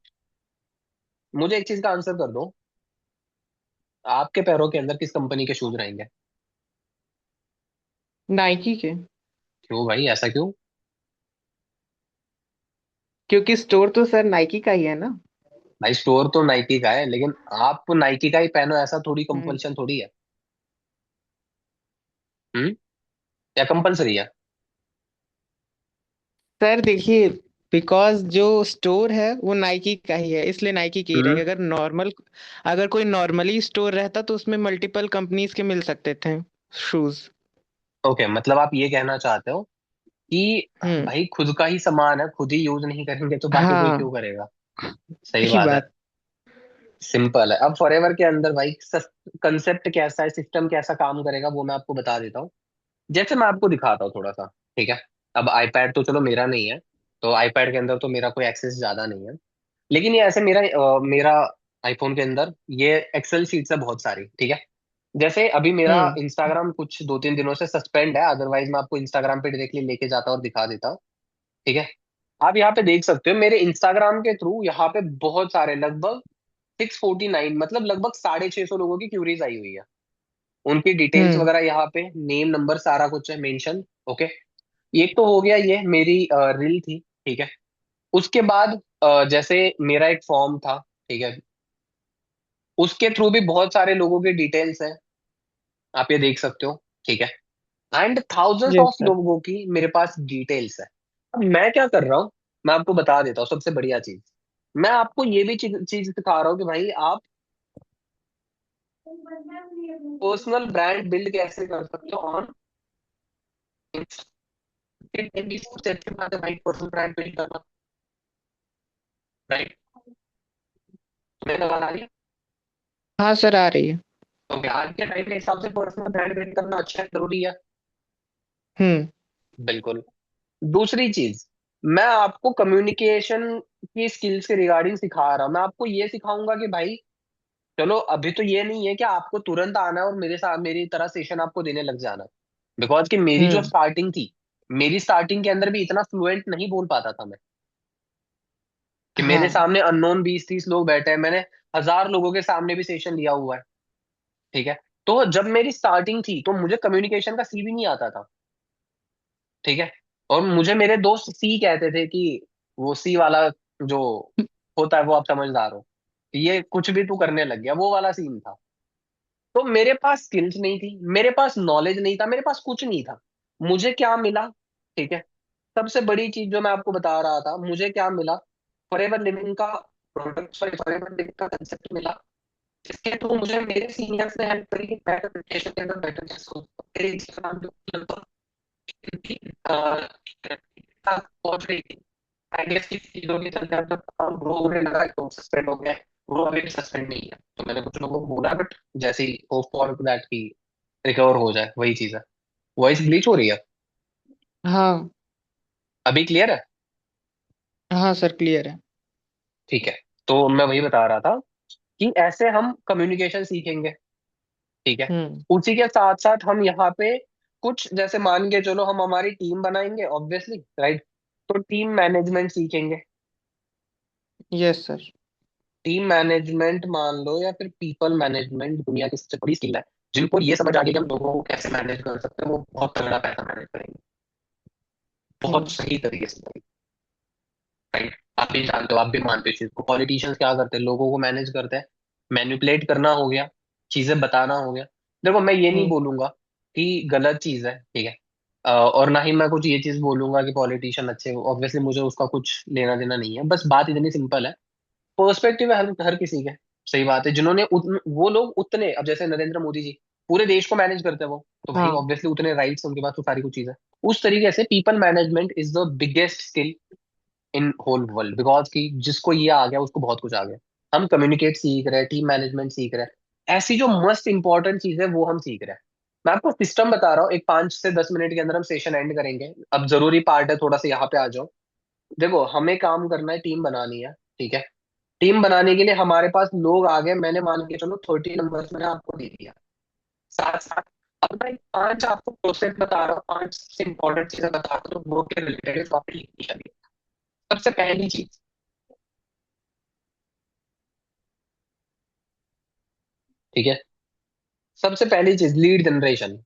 मुझे एक चीज का आंसर कर दो, आपके पैरों के अंदर किस कंपनी के शूज रहेंगे? नाइकी के। क्यों भाई, ऐसा क्यों? क्योंकि स्टोर तो सर नाइकी का ही है ना। भाई स्टोर तो नाइकी का है, लेकिन आप नाइकी का ही पहनो, ऐसा थोड़ी हम्म। कंपल्शन थोड़ी है। हम्म। या कंपलसरी है? सर देखिए, बिकॉज जो स्टोर है वो नाइकी का ही है, इसलिए नाइकी के ही हम्म। रहेंगे। अगर कोई नॉर्मली स्टोर रहता तो उसमें मल्टीपल कंपनीज के मिल सकते थे शूज। ओके, मतलब आप ये कहना चाहते हो कि हम्म। भाई खुद का ही सामान है, खुद ही यूज नहीं करेंगे तो बाकी कोई हाँ। क्यों करेगा? सही यही बात है। बात। सिंपल है। अब फॉरएवर के अंदर भाई कंसेप्ट कैसा है, सिस्टम कैसा काम करेगा, वो मैं आपको बता देता हूँ। जैसे मैं आपको दिखाता हूँ थोड़ा सा, ठीक है। अब आईपैड तो चलो मेरा नहीं है, तो आईपैड के अंदर तो मेरा कोई एक्सेस ज्यादा नहीं है, लेकिन ये ऐसे मेरा आईफोन के अंदर ये एक्सेल शीट्स है बहुत सारी, ठीक है। जैसे अभी मेरा हम्म। इंस्टाग्राम कुछ 2 3 दिनों से सस्पेंड है, अदरवाइज मैं आपको इंस्टाग्राम पे डायरेक्टली लेके जाता और दिखा देता, ठीक है। आप यहाँ पे देख सकते हो मेरे इंस्टाग्राम के थ्रू यहाँ पे बहुत सारे, लगभग 649, मतलब लगभग 650 लोगों की क्यूरीज आई हुई है, उनकी डिटेल्स हम्म। वगैरह यहाँ पे, नेम नंबर सारा कुछ है मेंशन। ओके, एक तो हो गया, ये मेरी रील थी, ठीक है। उसके बाद जैसे मेरा एक फॉर्म था, ठीक है, उसके थ्रू भी बहुत सारे लोगों के डिटेल्स हैं, आप ये देख सकते हो, ठीक है। And thousands yes of sir. लोगों की मेरे पास डिटेल्स है। अब मैं क्या कर रहा हूँ, मैं आपको बता देता हूँ सबसे बढ़िया चीज। मैं आपको ये भी चीज सिखा रहा हूँ कि भाई आप पर्सनल ब्रांड बिल्ड कैसे कर सकते हो ऑन सबसे अच्छी बात है भाई, पर्सनल ब्रांड बिल्ड करना, राइट। मैंने बना लिया। हाँ सर, आ रही है। ओके, आज के टाइम के हिसाब से पर्सनल ब्रांड बिल्ड करना अच्छा है, जरूरी है। हम्म। बिल्कुल। दूसरी चीज, मैं आपको कम्युनिकेशन की स्किल्स के रिगार्डिंग सिखा रहा हूँ। मैं आपको ये सिखाऊंगा कि भाई चलो, अभी तो ये नहीं है कि आपको तुरंत आना है और मेरे साथ मेरी तरह सेशन आपको देने लग जाना है। बिकॉज कि मेरी जो हम्म। स्टार्टिंग थी, मेरी स्टार्टिंग के अंदर भी इतना फ्लुएंट नहीं बोल पाता था मैं, कि मेरे हाँ। सामने अननोन 20-30 लोग बैठे हैं, मैंने 1000 लोगों के सामने भी सेशन लिया हुआ है, ठीक है। तो जब मेरी स्टार्टिंग थी तो मुझे कम्युनिकेशन का सी भी नहीं आता था, ठीक है। और मुझे मेरे दोस्त सी कहते थे कि वो सी वाला जो होता है वो, आप समझदार हो, ये कुछ भी तू करने लग गया, वो वाला सीन था। तो मेरे पास स्किल्स नहीं थी, मेरे पास नॉलेज नहीं था, मेरे पास कुछ नहीं था। मुझे क्या मिला, ठीक है, सबसे बड़ी चीज जो मैं आपको बता रहा था, मुझे क्या मिला, फॉरएवर लिविंग का प्रोडक्ट, सॉरी, फॉरएवर लिविंग का कंसेप्ट मिला। इसके थ्रू मुझे मेरे सीनियर्स ने हेल्प करी कि बेटर प्रिपरेशन के अंदर बेटर कैसे हो, मेरे इंस्टाग्राम पे लगभग इतनी, पहुंच गई थी। आइडियाज की चीजों के चलते अब तक ग्रो होने लगा, तो सस्पेंड हो गया है। वो अभी सस्पेंड नहीं है, तो मैंने कुछ लोगों को बोला, बट जैसे ही होप फॉर दैट की रिकवर हो जाए, वही चीज है। वॉइस ग्लिच हो रही है, हाँ। अभी क्लियर है? हाँ सर, क्लियर है। ठीक है। तो मैं वही बता रहा था कि ऐसे हम कम्युनिकेशन सीखेंगे, ठीक है। हम्म। उसी के साथ साथ हम यहाँ पे कुछ, जैसे मान के चलो हम हमारी टीम बनाएंगे, ऑब्वियसली, राइट। तो टीम मैनेजमेंट सीखेंगे। Yes sir. टीम मैनेजमेंट मान लो, या फिर पीपल मैनेजमेंट, दुनिया की सबसे बड़ी स्किल है। जिनको ये समझ आ गई कि हम लोगों को कैसे मैनेज कर सकते हैं, वो बहुत तगड़ा पैसा मैनेज करेंगे, बहुत हम्म। सही तरीके से करेंगे, राइट। आप भी जानते हो, आप भी मानते हो इस चीज को। पॉलिटिशियंस क्या करते हैं, लोगों को मैनेज करते हैं, मैनिपुलेट करना हो गया, चीजें बताना हो गया। देखो, मैं ये नहीं हम्म। बोलूंगा कि गलत चीज है, ठीक है। और ना ही मैं कुछ ये चीज बोलूंगा कि पॉलिटिशियन अच्छे, ऑब्वियसली मुझे उसका कुछ लेना देना नहीं है। बस बात इतनी सिंपल है, पर्सपेक्टिव है हर हर किसी के। सही बात है, जिन्होंने वो लोग उतने, अब जैसे नरेंद्र मोदी जी पूरे देश को मैनेज करते हैं वो, तो भाई हाँ। ऑब्वियसली उतने राइट्स उनके पास, तो सारी कुछ चीजें। उस तरीके से people management is the biggest skill in whole world, because कि जिसको ये आ गया उसको बहुत कुछ आ गया। हम कम्युनिकेट सीख रहे हैं, टीम मैनेजमेंट सीख रहे हैं, ऐसी जो मस्ट इंपॉर्टेंट चीज है वो हम सीख रहे हैं। मैं आपको सिस्टम बता रहा हूँ, एक 5 से 10 मिनट के अंदर हम सेशन एंड करेंगे। अब जरूरी पार्ट है, थोड़ा सा यहाँ पे आ जाओ। देखो, हमें काम करना है, टीम बनानी है, ठीक है। टीम बनाने के लिए हमारे पास लोग आ गए, मैंने मान के चलो 30 नंबर्स मैंने आपको दे दिया। साथ साथ अब मैं 5 आपको प्रोसेस बता रहा हूँ, 5 से इंपॉर्टेंट चीजें बता रहा हूँ, तो वो के रिलेटेड टॉपिक लिखनी चाहिए। सबसे पहली चीज, ठीक है, सबसे पहली चीज लीड जनरेशन,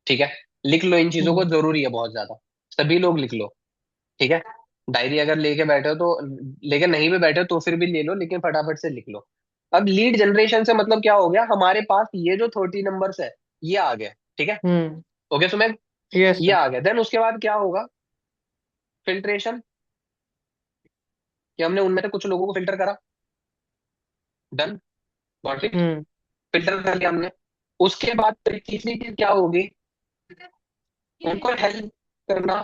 ठीक है। लिख लो इन चीजों को, हम्म। जरूरी है बहुत ज्यादा। सभी लोग लिख लो, ठीक है। डायरी अगर लेके बैठे हो तो, लेकिन नहीं भी बैठे हो तो फिर भी ले लो, लेकिन फटाफट से लिख लो। अब लीड जनरेशन से मतलब क्या हो गया, हमारे पास ये जो 30 नंबर्स है, ये आ गया, ठीक है। हम्म। ओके सुमेर, यस ये सर। आ गया। देन उसके बाद क्या होगा, फिल्ट्रेशन, कि हमने उनमें से कुछ लोगों को फिल्टर करा, done, got it. Hmm. Filter कर लिया हमने। उसके बाद फिर तीसरी चीज क्या होगी, उनको हेल्प करना,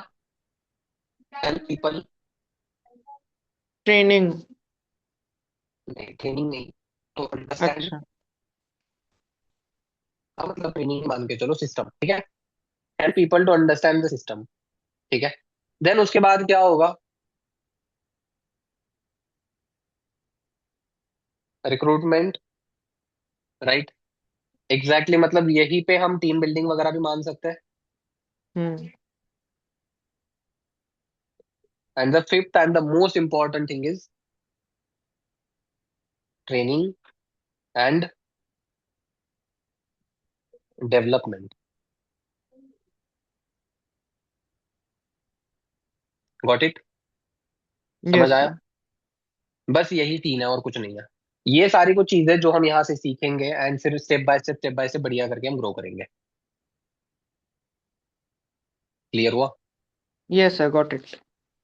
हेल्प पीपल। ट्रेनिंग। नहीं, ट्रेनिंग नहीं, तो अंडरस्टैंड अच्छा। का मतलब ट्रेनिंग मान के चलो सिस्टम, ठीक है। Help people to understand the system, ठीक है। देन उसके बाद क्या होगा, रिक्रूटमेंट, राइट। एग्जैक्टली, मतलब यही पे हम टीम बिल्डिंग वगैरह भी मान सकते हैं। Hmm. And the fifth and the most important thing is training and development. Got it? समझ यस आया? सर। बस यही सीन है और कुछ नहीं है। ये सारी कुछ चीजें जो हम यहाँ से सीखेंगे एंड फिर स्टेप बाय स्टेप बढ़िया करके हम ग्रो करेंगे। क्लियर हुआ? Yes sir, got it.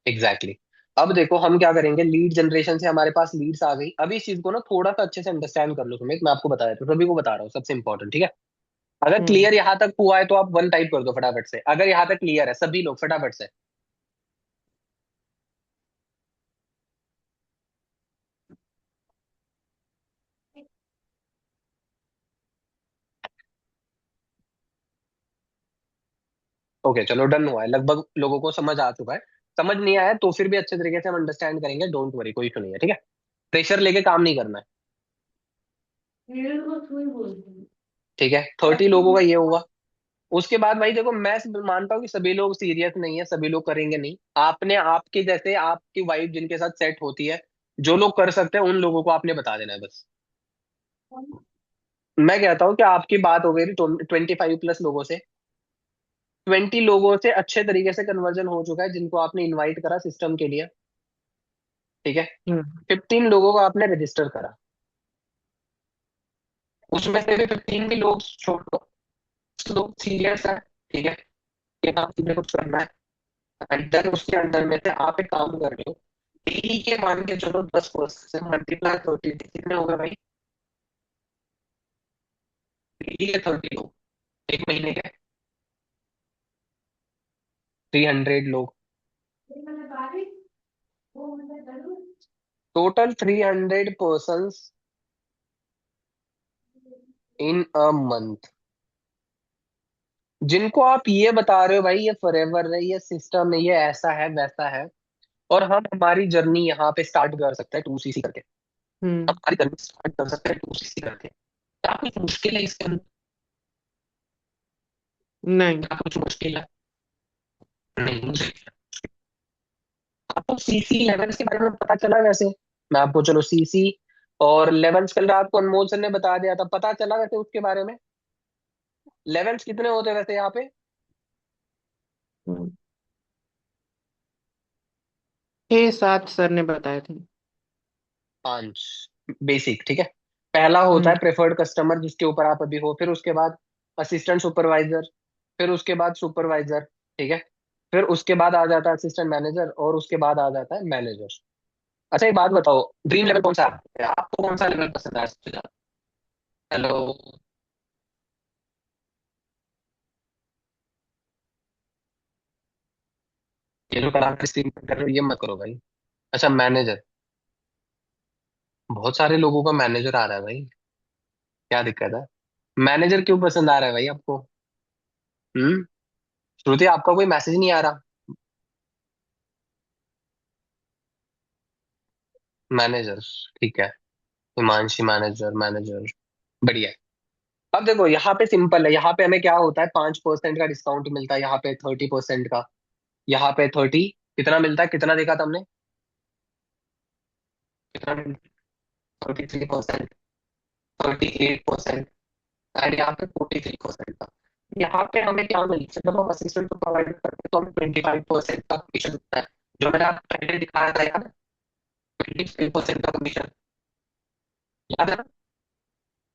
Exactly exactly. अब देखो हम क्या करेंगे, लीड जनरेशन से हमारे पास लीड्स आ गई। अब इस चीज को ना थोड़ा सा अच्छे से अंडरस्टैंड कर लो सुमित, मैं आपको बता देता हूँ, सभी को बता रहा हूँ, सबसे इंपॉर्टेंट, ठीक है? अगर हम्म। क्लियर यहाँ तक हुआ है तो आप वन टाइप कर दो फटाफट से, अगर यहाँ तक क्लियर है सभी लोग फटाफट से। ओके चलो डन हुआ है, लगभग लोगों को समझ आ चुका है। समझ नहीं आया तो फिर भी अच्छे तरीके से हम अंडरस्टैंड करेंगे, डोंट वरी, कोई इशू नहीं है, ठीक है? प्रेशर लेके काम नहीं करना है, ठीक है? 30 लोगों का ये हुआ। उसके बाद भाई देखो, मैं मानता हूँ कि सभी लोग सीरियस नहीं है, सभी लोग करेंगे नहीं। आपने आपके जैसे आपकी वाइफ जिनके साथ सेट होती है, जो लोग कर सकते हैं उन लोगों को आपने बता देना है बस। मैं कहता हूँ कि आपकी बात हो गई 25+ लोगों से, 20 लोगों से अच्छे तरीके से कन्वर्जन हो चुका है जिनको आपने इनवाइट करा सिस्टम के लिए, ठीक है? हम्म। 15 लोगों को आपने रजिस्टर करा, उसमें से भी 15 भी लोग छोड़ दो, कुछ लोग सीरियस है, ठीक है, कि हाँ तुम्हें कुछ करना है। एंड देन उसके अंदर में से आप एक काम कर रहे हो, डेली के मान के चलो 10% से मल्टीप्लाई 30, कितने हो गए भाई? डेली के 30 लोग, एक महीने के 300 लोग, total 300 person in a month, जिनको आप ये बता रहे हो भाई ये फॉरएवर है, ये सिस्टम है, ये ऐसा है वैसा है, और हम हमारी जर्नी यहाँ पे स्टार्ट कर सकते हैं 2CC करके। हम्म। हमारी जर्नी स्टार्ट कर सकते हैं 2CC करके। क्या कुछ मुश्किल है इसके अंदर? नहीं। क्या कुछ मुश्किल है? नहीं मुझे, आपको CC लेवल्स के बारे में पता चला वैसे? मैं आपको चलो CC और लेवल्स कल रात को अनमोल सर ने बता दिया था, पता चला वैसे उसके बारे में? लेवल्स कितने होते हैं वैसे यहाँ पे? हम्म। 6-7 सर ने बताए थे। 5 बेसिक, ठीक है? पहला होता हम्म। है प्रेफर्ड कस्टमर जिसके ऊपर आप अभी हो, फिर उसके बाद असिस्टेंट सुपरवाइजर, फिर उसके बाद सुपरवाइजर, ठीक है? फिर उसके बाद आ जाता है असिस्टेंट मैनेजर, और उसके बाद आ जाता है मैनेजर। अच्छा एक बात बताओ, ड्रीम लेवल कौन सा है आपको, कौन सा लेवल पसंद है सबसे ज्यादा? हेलो? ये जो कलाकार स्ट्रीम कर रहे हो ये मत करो भाई। अच्छा मैनेजर, बहुत सारे लोगों का मैनेजर आ रहा है भाई, क्या दिक्कत है? मैनेजर क्यों पसंद आ रहा है भाई आपको? हम्म? श्रुति आपका कोई मैसेज नहीं आ रहा? मैनेजर, ठीक है। हिमांशी मैनेजर, मैनेजर, बढ़िया है। अब देखो यहाँ पे सिंपल है, यहाँ पे हमें क्या होता है, 5% का डिस्काउंट मिलता है, यहाँ पे 30% का, यहाँ पे 30 कितना मिलता है, कितना देखा था हमने? कितना? 33%, 38%, एंड यहाँ पे 43% का। यहाँ पे हमें क्या मिलता है, जब हम असिस्टेंट को प्रोवाइड करते हैं तो हमें 25% का कमीशन मिलता है, जो मैंने आपको पहले दिखाया था यार, 25% का कमीशन, याद है ना?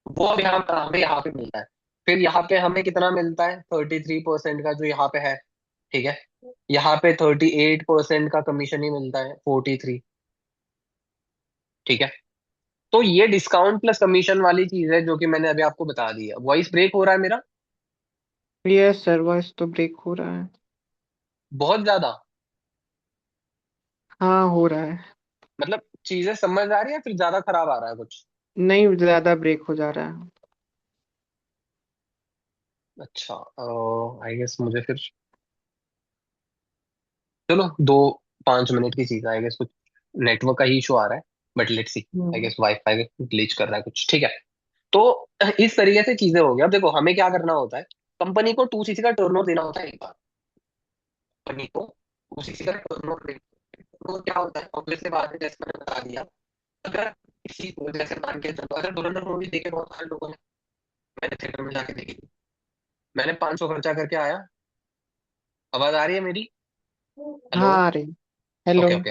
वो अब यहाँ हमें यहाँ पे मिलता है। फिर यहाँ पे हमें कितना मिलता है, 33% का जो यहाँ पे है, ठीक है? यहाँ पे 38% का कमीशन ही मिलता है, 43, ठीक है? तो ये डिस्काउंट प्लस कमीशन वाली चीज है जो कि मैंने अभी आपको बता दी है। वॉइस ब्रेक हो रहा है मेरा? यस सर, वॉइस तो ब्रेक हो रहा है। बहुत ज्यादा? हाँ, हो रहा है। मतलब चीजें समझ आ रही है फिर ज्यादा खराब आ रहा है कुछ? नहीं, ज्यादा ब्रेक हो जा रहा है। अच्छा, आई गेस मुझे फिर, चलो 2-5 मिनट की चीज, आई गेस कुछ नेटवर्क का ही इशू आ रहा है, but let's see. I hmm. Guess wifi glitch कर रहा है कुछ, ठीक है? तो इस तरीके से चीजें हो गई। अब देखो हमें क्या करना होता है, कंपनी को 2CC का टर्नओवर देना होता है एक बार, कंपनी को 2CC का टर्नओवर देना। तो क्या होता है, ऑब्वियस सी बात है, जैसे मैंने बता दिया, अगर किसी को जैसे मान के चलो, अगर धुरंधर मूवी देखे बहुत सारे लोगों ने, मैंने थिएटर में जाके देखी थी, मैंने 500 खर्चा करके आया। आवाज आ रही है मेरी? हेलो? हाँ, आ रही। हेलो। Okay okay.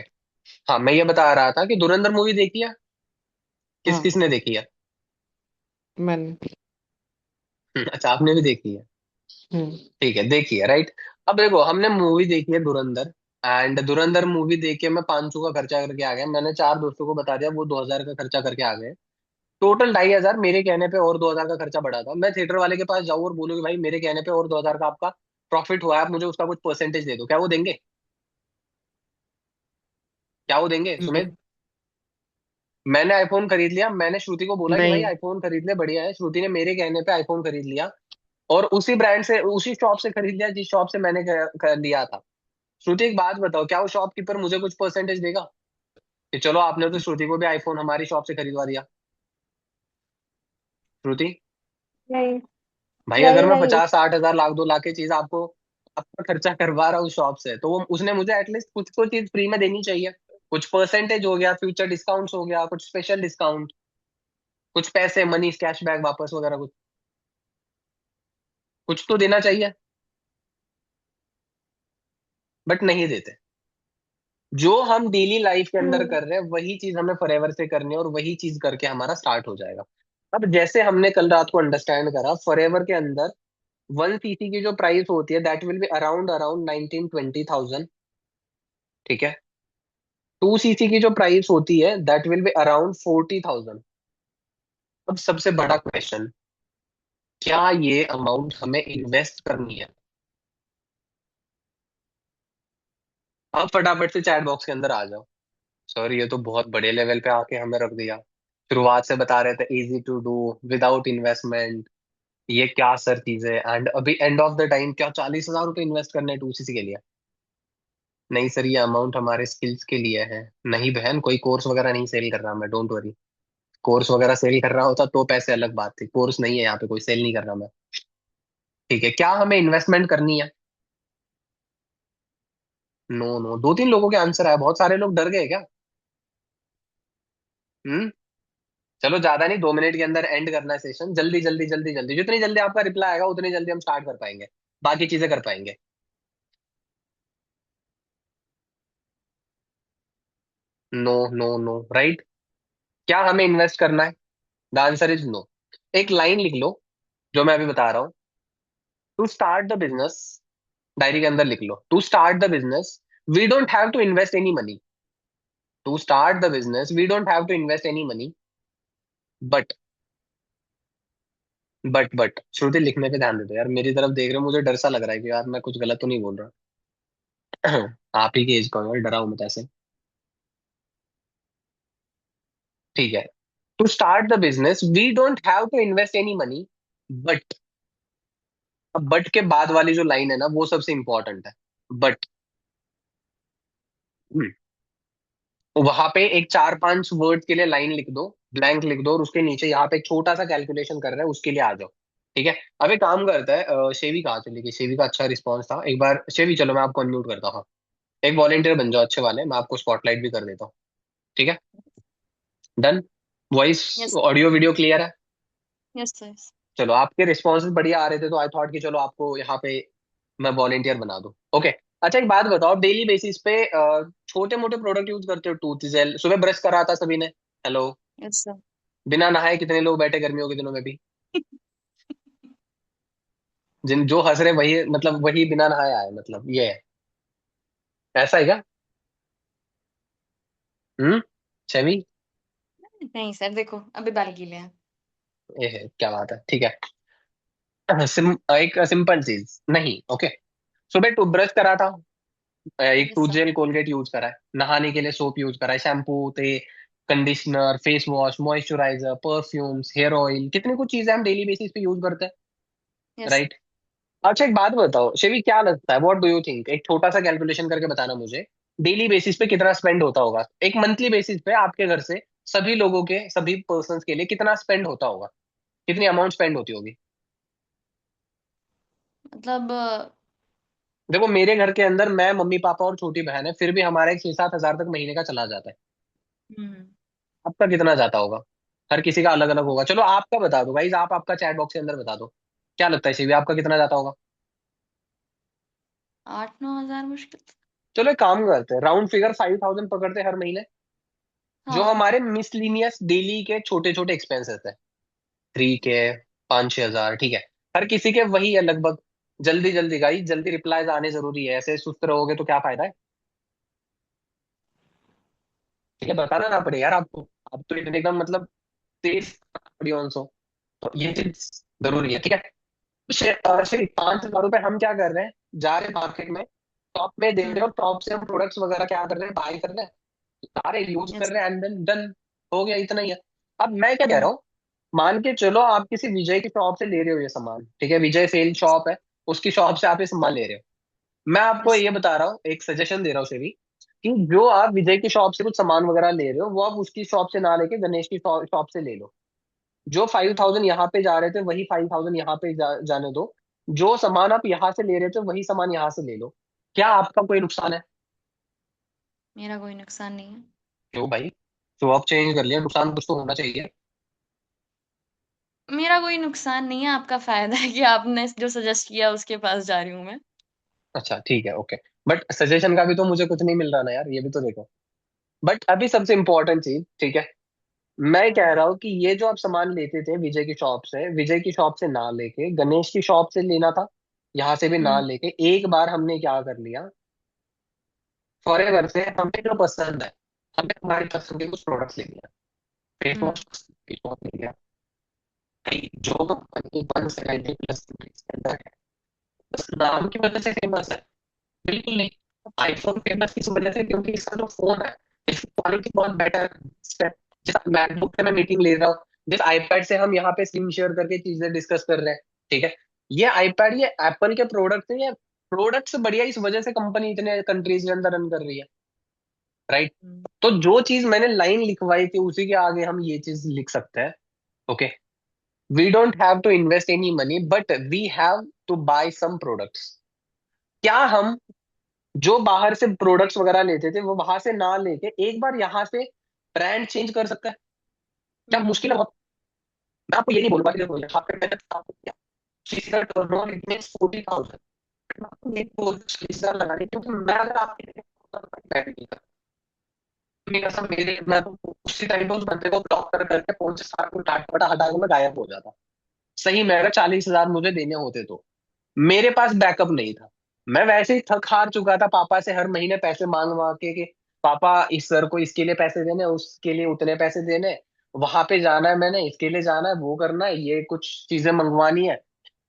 हाँ, मैं ये बता रहा था कि धुरंधर मूवी देखी है? किस हाँ, किसने देखी है? मैंने। अच्छा, आपने भी देखी है। हम्म। ठीक है, देखी है, राइट। अब देखो, हमने मूवी देखी है धुरंधर, एंड धुरंधर मूवी देख के मैं 500 का खर्चा करके आ गया। मैंने 4 दोस्तों को बता दिया, वो 2000 का खर्चा करके आ गए। टोटल 2500 मेरे कहने पे, और 2000 का खर्चा बढ़ा था। मैं थिएटर वाले के पास जाऊँ और बोलूँ कि भाई मेरे कहने पे और 2000 का आपका प्रॉफिट हुआ है, आप मुझे उसका कुछ परसेंटेज दे दो, क्या वो देंगे? क्या वो देंगे सुमित? नहीं। मैंने आईफोन खरीद लिया, मैंने श्रुति को बोला कि भाई नहीं। आईफोन खरीद ले, बढ़िया है। श्रुति ने मेरे कहने पे आईफोन खरीद लिया, और उसी ब्रांड से, उसी शॉप से खरीद लिया जिस शॉप से मैंने लिया था। श्रुति, एक बात बताओ, क्या वो शॉपकीपर मुझे कुछ परसेंटेज देगा कि चलो आपने तो श्रुति को भी आईफोन हमारी शॉप से खरीदवा दिया? श्रुति, नहीं भाई अगर नहीं मैं नहीं 50-60 हजार, लाख 2 लाख की चीज आपको, आपका खर्चा करवा रहा हूँ शॉप से, तो वो उसने मुझे एटलीस्ट कुछ तो चीज फ्री में देनी चाहिए। कुछ परसेंटेज हो गया, फ्यूचर डिस्काउंट्स हो गया, कुछ स्पेशल डिस्काउंट, कुछ पैसे, मनी, कैशबैक वापस वगैरह, कुछ कुछ तो देना चाहिए। बट नहीं देते। जो हम डेली लाइफ के अंदर हम्म कर रहे हैं वही चीज हमें फॉरएवर से करनी है, और वही चीज करके हमारा स्टार्ट हो जाएगा। अब जैसे हमने कल रात को अंडरस्टैंड करा, फॉरएवर के अंदर 1 सीसी की जो प्राइस होती है, that will be around around 19-20,000। ठीक है। 2 सीसी की जो प्राइस होती है, दैट विल बी अराउंड 40,000। अब सबसे बड़ा क्वेश्चन, क्या ये अमाउंट हमें इन्वेस्ट करनी है? अब फटाफट से चैट बॉक्स के अंदर आ जाओ। सर ये तो बहुत बड़े लेवल पे आके हमें रख दिया। शुरुआत से बता रहे थे easy to do, without investment, ये क्या सर चीज है, एंड अभी एंड ऑफ द टाइम क्या 40,000 रुपये इन्वेस्ट करने 2 सीसी के लिए? नहीं सर, ये अमाउंट हमारे स्किल्स के लिए है। नहीं बहन, कोई कोर्स वगैरह नहीं सेल कर रहा मैं, डोंट वरी। कोर्स वगैरह सेल कर रहा होता तो पैसे अलग बात थी, कोर्स नहीं है यहाँ पे, कोई सेल नहीं कर रहा मैं। ठीक है, क्या हमें इन्वेस्टमेंट करनी है? नो नो, 2-3 लोगों के आंसर आया, बहुत सारे लोग डर गए क्या? हम्म। चलो, ज्यादा नहीं, 2 मिनट के अंदर एंड करना है सेशन, जल्दी जल्दी जल्दी जल्दी, जितनी जल्दी आपका रिप्लाई आएगा उतनी जल्दी हम स्टार्ट कर पाएंगे, बाकी चीजें कर पाएंगे। No no no, right. क्या हमें इन्वेस्ट करना है? The answer is no. एक लाइन लिख लो, जो मैं अभी बता रहा हूँ। To start the business, diary के अंदर लिख लो, to start the business we don't have to invest any money. To start the business we don't have to invest any money, but but Shruti, लिखने पे ध्यान दे दो यार, मेरी तरफ देख रहे हो, मुझे डर सा लग रहा है कि यार मैं कुछ गलत तो नहीं बोल रहा। आप ही की एज का हूँ यार, डराओ मत ऐसे। ठीक है। To start the business we don't have to invest any money, but, अब बट के बाद वाली जो लाइन है ना, वो सबसे इंपॉर्टेंट है। बट वहां पे एक 4-5 वर्ड के लिए लाइन लिख दो, ब्लैंक लिख दो, और उसके नीचे यहाँ पे एक छोटा सा कैलकुलेशन कर रहे हैं, उसके लिए आ जाओ। ठीक है। अब एक काम करता है, शेवी कहाँ चली गई? शेवी का अच्छा रिस्पॉन्स था एक बार। शेवी, चलो मैं आपको अनम्यूट करता हूँ। एक वॉलेंटियर बन जाओ अच्छे वाले, मैं आपको स्पॉटलाइट भी कर देता हूँ। ठीक है, done. Voice, yes. Audio, video clear है? Yes sir. चलो, आपके रिस्पॉन्सेज बढ़िया आ रहे थे, तो आई थॉट कि चलो आपको यहाँ पे मैं वॉलेंटियर बना दूं। ओके। अच्छा, एक बात बताओ, डेली बेसिस पे छोटे मोटे प्रोडक्ट यूज करते हो? टूथ जेल, सुबह ब्रश करा था सभी ने? हेलो? Yes sir. बिना नहाए कितने लोग बैठे गर्मियों के दिनों में भी? जिन जो हंस रहे वही, मतलब वही बिना नहाए आए, मतलब ये है? ऐसा है क्या? हम्म। छवि? नहीं सर, देखो अभी बाल गीले हैं। ये है, क्या बात है, ठीक है। एक सिंपल चीज नहीं, ओके। सुबह टूथब्रश करा था, एक yes tooth sir. Gel Colgate use करा है, नहाने के लिए सोप यूज करा है, शैम्पू थे, conditioner, face wash, moisturiser, perfumes, hair oil, कितनी कुछ चीजें हम डेली बेसिस पे यूज करते हैं, यस सर। राइट? अच्छा, एक बात बताओ शेवी, क्या लगता है, व्हाट डू यू थिंक, एक छोटा सा कैलकुलेशन करके बताना मुझे, डेली बेसिस पे कितना स्पेंड होता होगा, एक मंथली बेसिस पे आपके घर से सभी लोगों के, सभी पर्सन के लिए कितना स्पेंड होता होगा, कितनी अमाउंट स्पेंड होती होगी? मतलब देखो, मेरे घर के अंदर मैं, मम्मी पापा और छोटी बहन है, फिर भी हमारा एक 6-7 हजार तक महीने का चला जाता है। हम्म आपका कितना जाता होगा? हर किसी का अलग अलग होगा। चलो आपका बता दो गाइज, आप आपका चैट बॉक्स के अंदर बता दो। क्या लगता है शिवी, आपका कितना जाता होगा? 8-9 हजार मुश्किल से। चलो एक काम करते हैं, राउंड फिगर 5,000 पकड़ते हैं हर महीने। जो हाँ। हमारे मिसलिनियस डेली के छोटे छोटे एक्सपेंसेस है, 3K, 5-6 हजार, ठीक है। हर किसी के वही है लगभग। जल्दी जल्दी गाइस, जल्दी रिप्लाईज आने जरूरी है, ऐसे सुस्त रहोगे तो क्या फायदा है? ठीक है, बताना ना पड़े यार आपको। आप तो इतने एकदम मतलब तेज पड़ी ऑन, तो ये चीज जरूरी है, ठीक है। श्री 5,000 रुपए हम क्या कर रहे हैं, जा रहे मार्केट में, टॉप में दे रहे हैं, और टॉप से हम प्रोडक्ट्स वगैरह क्या कर रहे हैं, बाय कर रहे हैं, सारे यूज कर यस। रहे हैं, एंड देन डन। हो गया, इतना ही है। अब मैं क्या कह रहा हम्म। हूँ, मान के चलो आप किसी विजय की शॉप से ले रहे हो ये सामान, ठीक है, विजय सेल शॉप है, उसकी शॉप से आप ये सामान ले रहे हो। मैं आपको यस। ये बता रहा हूँ, एक सजेशन दे रहा हूँ सेवी, कि जो आप विजय की शॉप से कुछ सामान वगैरह ले रहे हो, वो आप उसकी शॉप से ना लेके गणेश की शॉप से ले लो। जो 5,000 यहाँ पे जा रहे थे वही 5,000 यहाँ पे जाने दो। जो सामान आप यहाँ से ले रहे थे वही सामान यहाँ से ले लो। क्या आपका कोई नुकसान है? मेरा कोई नुकसान नहीं है। क्यों भाई, तो आप चेंज कर लिया, नुकसान कुछ तो होना चाहिए। मेरा कोई नुकसान नहीं है, आपका फायदा है कि आपने जो सजेस्ट किया उसके पास जा रही हूँ मैं। अच्छा ठीक है, ओके। बट सजेशन का भी तो मुझे कुछ नहीं मिल रहा ना यार, ये भी तो देखो। बट अभी सबसे इंपॉर्टेंट चीज, ठीक है, मैं कह हाँ। रहा हूँ कि ये जो आप सामान लेते थे विजय की शॉप से, विजय की शॉप से ना लेके गणेश की शॉप से लेना था। यहाँ से भी ना हम्म। लेके एक बार हमने क्या कर लिया, फॉरएवर से हमें जो पसंद है, हमें हमारी पसंद के कुछ प्रोडक्ट्स ले लिया। फेस हम्म। वॉश फेस वॉश ले लिया, कई जो कंपनी 170+ के अंदर है, बस नाम की वजह से फेमस है? बिल्कुल नहीं। आईफोन फेमस इस वजह से क्योंकि इसका जो फोन है, इसकी क्वालिटी बहुत बेटर है। जिस मैकबुक से मैं मीटिंग ले रहा हूँ, जिस आईपैड से हम यहाँ पे स्क्रीन शेयर करके चीजें डिस्कस कर रहे हैं, ठीक है, ये आईपैड, ये एप्पल के प्रोडक्ट है, ये प्रोडक्ट से बढ़िया इस वजह से कंपनी इतने कंट्रीज के अंदर रन कर रही है, राइट। हम्म। तो जो चीज मैंने लाइन लिखवाई थी उसी के आगे हम ये चीज लिख सकते हैं, okay. We don't have to invest any money, but we have to buy some products. क्या हम जो बाहर से प्रोडक्ट्स वगैरह लेते थे वो वहां से ना लेके एक बार यहाँ से ब्रांड चेंज कर सकते हैं? क्या हम्म। मुश्किल है बहुत? मैं आपको ये नहीं बोलूंगा कि देखो यहाँ पे मैंने आपको किया, किसी का टर्नओवर इट मींस 40,000, मैं आपको ये बोल 40,000 लगा रही, क्योंकि मैं अगर आपके कसम, मेरे मैं तो उसी टाइम पे उस बंदे को ब्लॉक कर करके फोन से सारा कुछ डाटा वाटा हटा के मैं गायब हो जाता। सही में अगर 40,000 मुझे देने होते तो मेरे पास बैकअप नहीं था। मैं वैसे ही थक हार चुका था पापा से हर महीने पैसे मांग मांग के, कि पापा इस सर को इसके लिए पैसे देने, उसके लिए उतने पैसे देने, वहां पे जाना है, मैंने इसके लिए जाना है, वो करना है, ये कुछ चीजें मंगवानी है,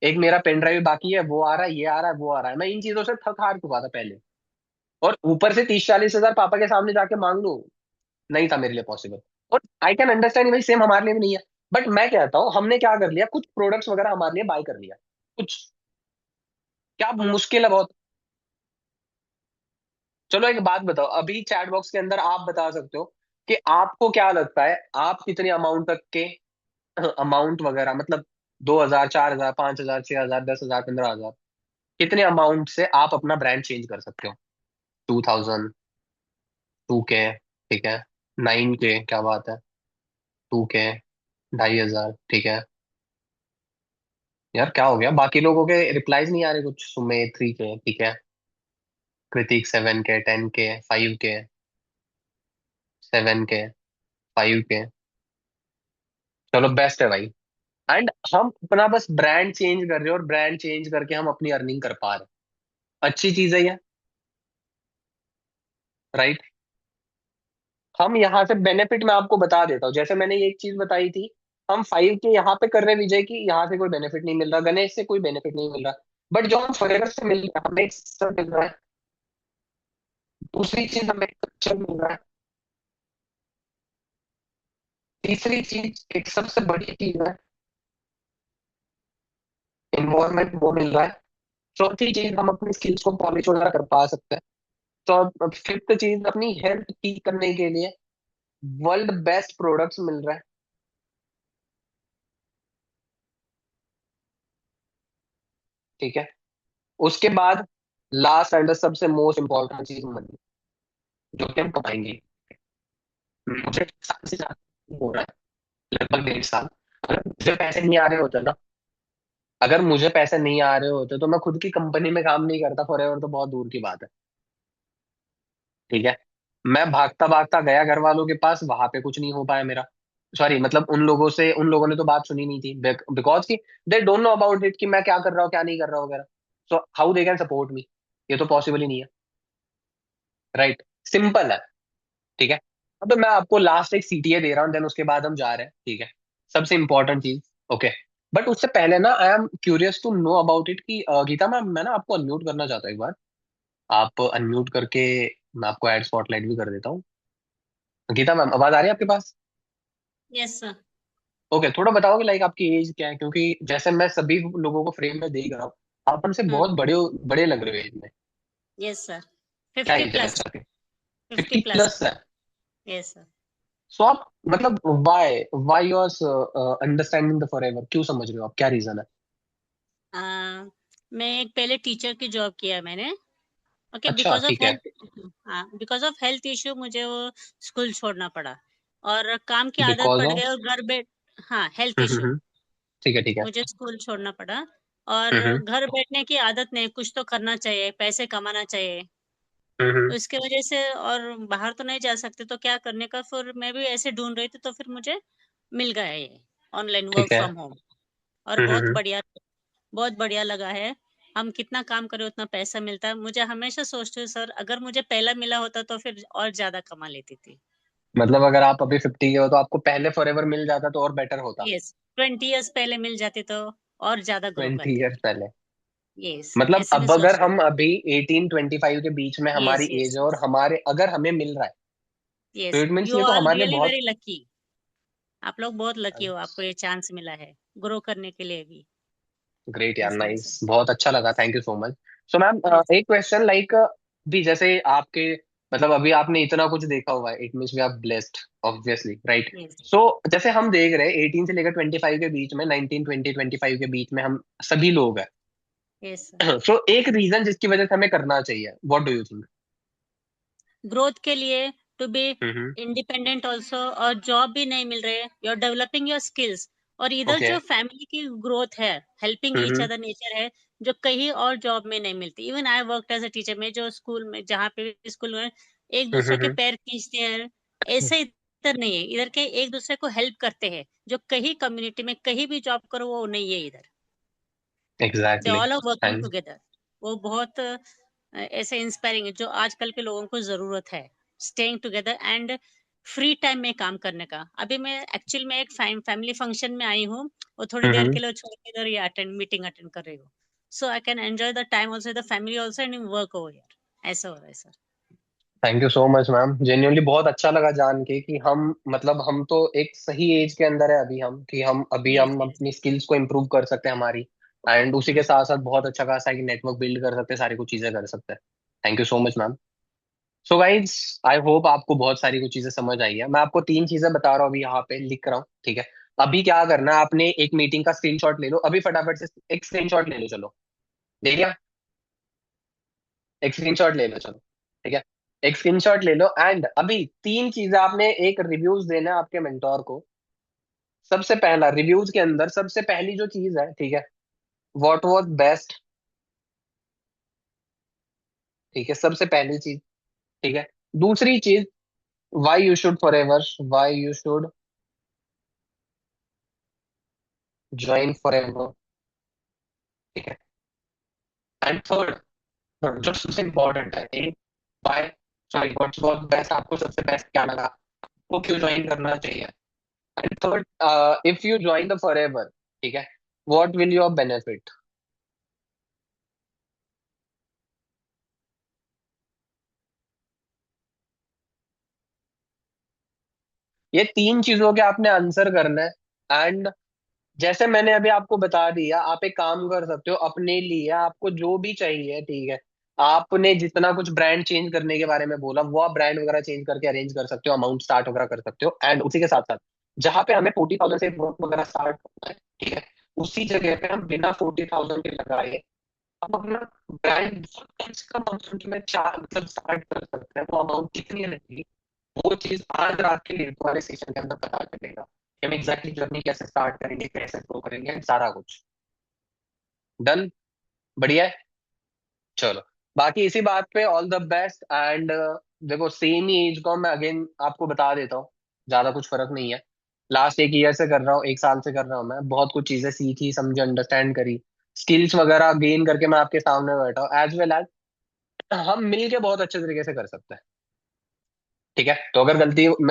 एक मेरा पेन ड्राइव बाकी है, वो आ रहा है, ये आ रहा है, वो आ रहा है। मैं इन चीजों से थक हार चुका था पहले, और ऊपर से 30-40 हजार पापा के सामने जाके मांग लूं, नहीं था मेरे लिए पॉसिबल। और आई कैन अंडरस्टैंड भाई, सेम हमारे लिए भी नहीं है। बट मैं कहता हूँ हमने क्या कर लिया, कुछ प्रोडक्ट्स वगैरह हमारे लिए बाय कर लिया कुछ। क्या मुश्किल है बहुत? चलो एक बात बताओ, अभी चैट बॉक्स के अंदर आप बता सकते हो कि आपको क्या लगता है, आप कितने अमाउंट तक के अमाउंट वगैरह, मतलब 2,000, 4,000, 5,000, 6,000, 10,000, 15,000, कितने अमाउंट से आप अपना ब्रांड चेंज कर सकते हो? 2,000, 2K, ठीक है, 9K, क्या बात है, 2K, 2,500, ठीक है। यार क्या हो गया, बाकी लोगों के रिप्लाईज नहीं आ रहे कुछ? सुमेध 3K, ठीक है, कृतिक 7K, 10K, 5K, 7K, 5K, चलो बेस्ट है भाई। एंड हम अपना बस ब्रांड चेंज कर रहे हैं, और ब्रांड चेंज करके हम अपनी अर्निंग कर पा रहे हैं, अच्छी चीज है ये, राइट। हम यहाँ से बेनिफिट मैं आपको बता देता हूँ, जैसे मैंने ये एक चीज बताई थी, हम 5K यहाँ पे कर रहे हैं विजय की, यहाँ से कोई बेनिफिट नहीं मिल रहा, गणेश से कोई बेनिफिट नहीं मिल रहा, बट जो हम फॉरएवर से मिल रहा है हमें एक सब मिल रहा है। दूसरी चीज हमें एक अच्छा मिल रहा है। तीसरी चीज एक सबसे बड़ी चीज है, इन्वायरमेंट वो मिल रहा है। चौथी चीज हम अपनी स्किल्स को पॉलिश वगैरह कर पा सकते हैं। तो फिफ्थ चीज, अपनी हेल्थ ठीक करने के लिए वर्ल्ड बेस्ट प्रोडक्ट्स मिल रहा है, ठीक है। उसके बाद लास्ट एंड सबसे मोस्ट इंपॉर्टेंट चीज मनी, जो कि हम कमाएंगे। मुझे साल से ज्यादा हो रहा है, लगभग 1.5 साल। अगर मुझे पैसे नहीं आ रहे होते ना, अगर मुझे पैसे नहीं आ रहे होते तो मैं खुद की कंपनी में काम नहीं करता फॉरएवर, तो बहुत दूर की बात है। ठीक है। मैं भागता भागता गया घर वालों के पास, वहां पे कुछ नहीं हो पाया मेरा। सॉरी, मतलब उन लोगों ने तो बात सुनी नहीं थी, बिकॉज कि they don't know about it कि मैं क्या कर रहा हूँ क्या नहीं कर रहा हूँ वगैरह। So how they can support me? ये तो पॉसिबल ही नहीं है। राइट, सिंपल है। ठीक है। अब मैं आपको लास्ट एक सीटीए दे रहा हूँ, देन उसके बाद हम जा रहे हैं। ठीक है। सबसे इंपॉर्टेंट चीज। ओके। बट उससे पहले ना, I am curious to know about it कि गीता मैम, मैं ना आपको अनम्यूट करना चाहता हूँ एक बार। आप अनम्यूट करके मैं आपको ऐड स्पॉटलाइट भी कर देता हूँ। गीता मैम, आवाज आ रही है आपके पास? Yes sir. ओके, थोड़ा बताओगे लाइक आपकी एज क्या है, क्योंकि जैसे मैं सभी लोगों को फ्रेम में देख रहा हूँ, आप हमसे बहुत बड़े बड़े लग रहे हो एज में। Yes sir. क्या 50 एज है प्लस। आपकी? 50 50 प्लस। प्लस है? Yes sir. सो आप मतलब why why you are understanding the forever, क्यों समझ रहे हो आप, क्या रीजन है? मैं एक पहले टीचर की जॉब किया मैंने। ओके, अच्छा, बिकॉज ऑफ ठीक है। हेल्थ। हाँ, बिकॉज ऑफ हेल्थ इश्यू मुझे वो स्कूल छोड़ना पड़ा और काम की आदत बिकॉज पड़ गई ऑफ। और घर बैठ। हाँ, हेल्थ इश्यू। ठीक है, ठीक है। मुझे स्कूल छोड़ना पड़ा और हम्म घर बैठने की आदत नहीं, कुछ तो करना चाहिए, पैसे कमाना चाहिए। हम्म। तो इसके वजह से और बाहर तो नहीं जा सकते, तो क्या करने का, फिर मैं भी ऐसे ढूंढ रही थी, तो फिर मुझे मिल गया है ये ऑनलाइन वर्क ठीक है। From home. और हम्म। बहुत बढ़िया लगा है। हम कितना काम करें उतना पैसा मिलता है। मुझे हमेशा सोचती हूँ सर, अगर मुझे पहला मिला होता तो फिर और ज्यादा कमा लेती थी। मतलब अगर आप अभी 50 के हो तो आपको पहले फॉरएवर मिल जाता तो और बेटर होता। यस, 20 ईयर्स पहले मिल जाते तो और ज्यादा ग्रो 20 करती ईयर्स थी। पहले। यस, मतलब ऐसे में अब अगर सोचती हूँ। हम अभी 18-25 के बीच में हमारी यस यस एज है और यस। हमारे अगर हमें मिल रहा है, तो यस, इट मीन्स यू ये तो आर हमारे लिए रियली बहुत। Very lucky. आप लोग बहुत लकी हो, आपको ये चांस मिला है ग्रो करने के लिए भी। ग्रेट यार, ऐसे में नाइस, सोच। बहुत अच्छा लगा, thank you so much. So ma'am, yes एक क्वेश्चन लाइक, भी जैसे आपके, मतलब अभी आपने इतना कुछ देखा हुआ है, it means we are blessed obviously, right? Yes so जैसे हम देख रहे हैं 18 से लेकर 25 के बीच में, 19, 20, 25 के बीच में हम सभी लोग हैं। Yes sir. सो एक रीजन जिसकी वजह से हमें करना चाहिए, what do you think? Growth के लिए, to be hmm. Independent also, और जॉब भी नहीं मिल रहे, you are developing your skills. और इधर ओके। जो फैमिली की ग्रोथ है, helping each hmm other nature है, जो कहीं और जॉब में नहीं मिलती। Even I work as a teacher में, जो स्कूल में, जहाँ पे भी स्कूल में एक दूसरे के हम्म। पैर खींचते हैं, ऐसे इधर नहीं है। इधर के एक दूसरे को हेल्प करते हैं, जो कहीं कम्युनिटी में कहीं भी जॉब करो वो नहीं है इधर। They exactly. All are working and together. वो बहुत ऐसे इंस्पायरिंग है, जो आजकल के लोगों को जरूरत है। Staying together and free time में काम करने का। अभी मैं एक्चुअल में एक फैमिली फंक्शन में आई हूँ, वो थोड़ी देर हम्म। के लिए छोड़ के इधर ये अटेंड मीटिंग अटेंड कर रही हूँ। So I can enjoy the time also, the family also, and work over here. ऐसा हो रहा है sir. Thank you so much ma'am, genuinely बहुत अच्छा लगा जान के कि हम, मतलब हम तो एक सही एज के अंदर है अभी हम, कि हम अभी यस हम यस। अपनी स्किल्स को इम्प्रूव कर सकते हैं हमारी। एंड उसी के साथ साथ बहुत अच्छा खासा है कि नेटवर्क बिल्ड कर सकते हैं, सारी कुछ चीजें कर सकते हैं। Thank you so much ma'am. So guys, I hope आपको बहुत सारी कुछ चीजें समझ आई है। मैं आपको 3 चीजें बता रहा हूँ, अभी यहाँ पे लिख रहा हूँ, ठीक है? अभी क्या करना है, आपने एक मीटिंग का स्क्रीनशॉट ले लो अभी, फटाफट से एक स्क्रीनशॉट ले लो, चलो। ले लिया? एक स्क्रीनशॉट ले लो, चलो। ठीक है। एक स्क्रीनशॉट ले लो, एंड अभी 3 चीजें आपने एक रिव्यूज देना है आपके मेंटोर को। सबसे पहला, रिव्यूज के अंदर सबसे पहली जो चीज है, ठीक है, व्हाट वाज बेस्ट। ठीक है, सबसे पहली चीज। ठीक है। दूसरी चीज, why you should forever, why you should join forever. ठीक है। एंड थर्ड, जो सबसे इंपॉर्टेंट है, एक, by, sorry, what's was best, आपको सबसे बेस्ट क्या लगा, आपको क्यों ज्वाइन करना चाहिए। And third, if you join the forever, ठीक है, व्हाट विल योर बेनिफिट। ये 3 चीजों के आपने आंसर करना है। एंड जैसे मैंने अभी आपको बता दिया, आप एक काम कर सकते हो अपने लिए, आपको जो भी चाहिए, ठीक है, आपने जितना कुछ ब्रांड चेंज करने के बारे में बोला, वो आप ब्रांड वगैरह चेंज करके अरेंज कर सकते हो, अमाउंट स्टार्ट वगैरह कर सकते हो। एंड उसी के साथ साथ, जहां पे हमें 40,000 से वर्क वगैरह स्टार्ट करना है, ठीक है, उसी जगह पे हम बिना 40,000 के लगाए हम अपना ब्रांड कम अमाउंट में चार, मतलब स्टार्ट कर सकते हैं। वो अमाउंट कितनी लगेगी, वो चीज आज रात के लिए वाले सेशन के अंदर पता चलेगा कि हम एग्जैक्टली जर्नी कैसे स्टार्ट करेंगे, कैसे ग्रो करेंगे, and सारा कुछ। डन, बढ़िया है। चलो, बाकी इसी बात पे ऑल द बेस्ट। एंड देखो, सेम ही एज को मैं अगेन आपको बता देता हूँ, ज्यादा कुछ फर्क नहीं है। लास्ट एक ईयर से कर रहा हूँ, एक साल से कर रहा हूँ, मैं बहुत कुछ चीजें सीखी, समझी, अंडरस्टैंड करी, स्किल्स वगैरह गेन करके मैं आपके सामने बैठा हूँ। एज वेल एज हम मिल के बहुत अच्छे तरीके से कर सकते हैं। ठीक है, तो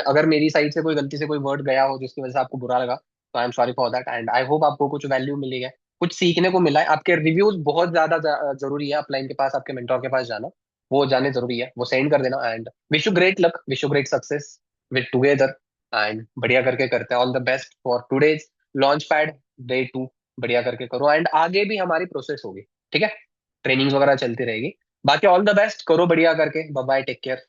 अगर मेरी साइड से कोई गलती से कोई वर्ड गया हो जिसकी वजह से आपको बुरा लगा, तो I am sorry for that. And I hope आपको कुछ वैल्यू मिली है, कुछ सीखने को मिला है। आपके रिव्यूज बहुत ज्यादा जरूरी है, अपलाइन के पास, आपके मेंटोर के पास जाना, वो जाने जरूरी है, वो सेंड कर देना। And wish you great luck, wish you great success with together. And बढ़िया करके करते हैं। All the best for today's launch pad day 2। बढ़िया करके करो, एंड आगे भी हमारी प्रोसेस होगी। ठीक है, ट्रेनिंग्स वगैरह चलती रहेगी। बाकी ऑल द बेस्ट, करो बढ़िया करके। Bye bye, take care.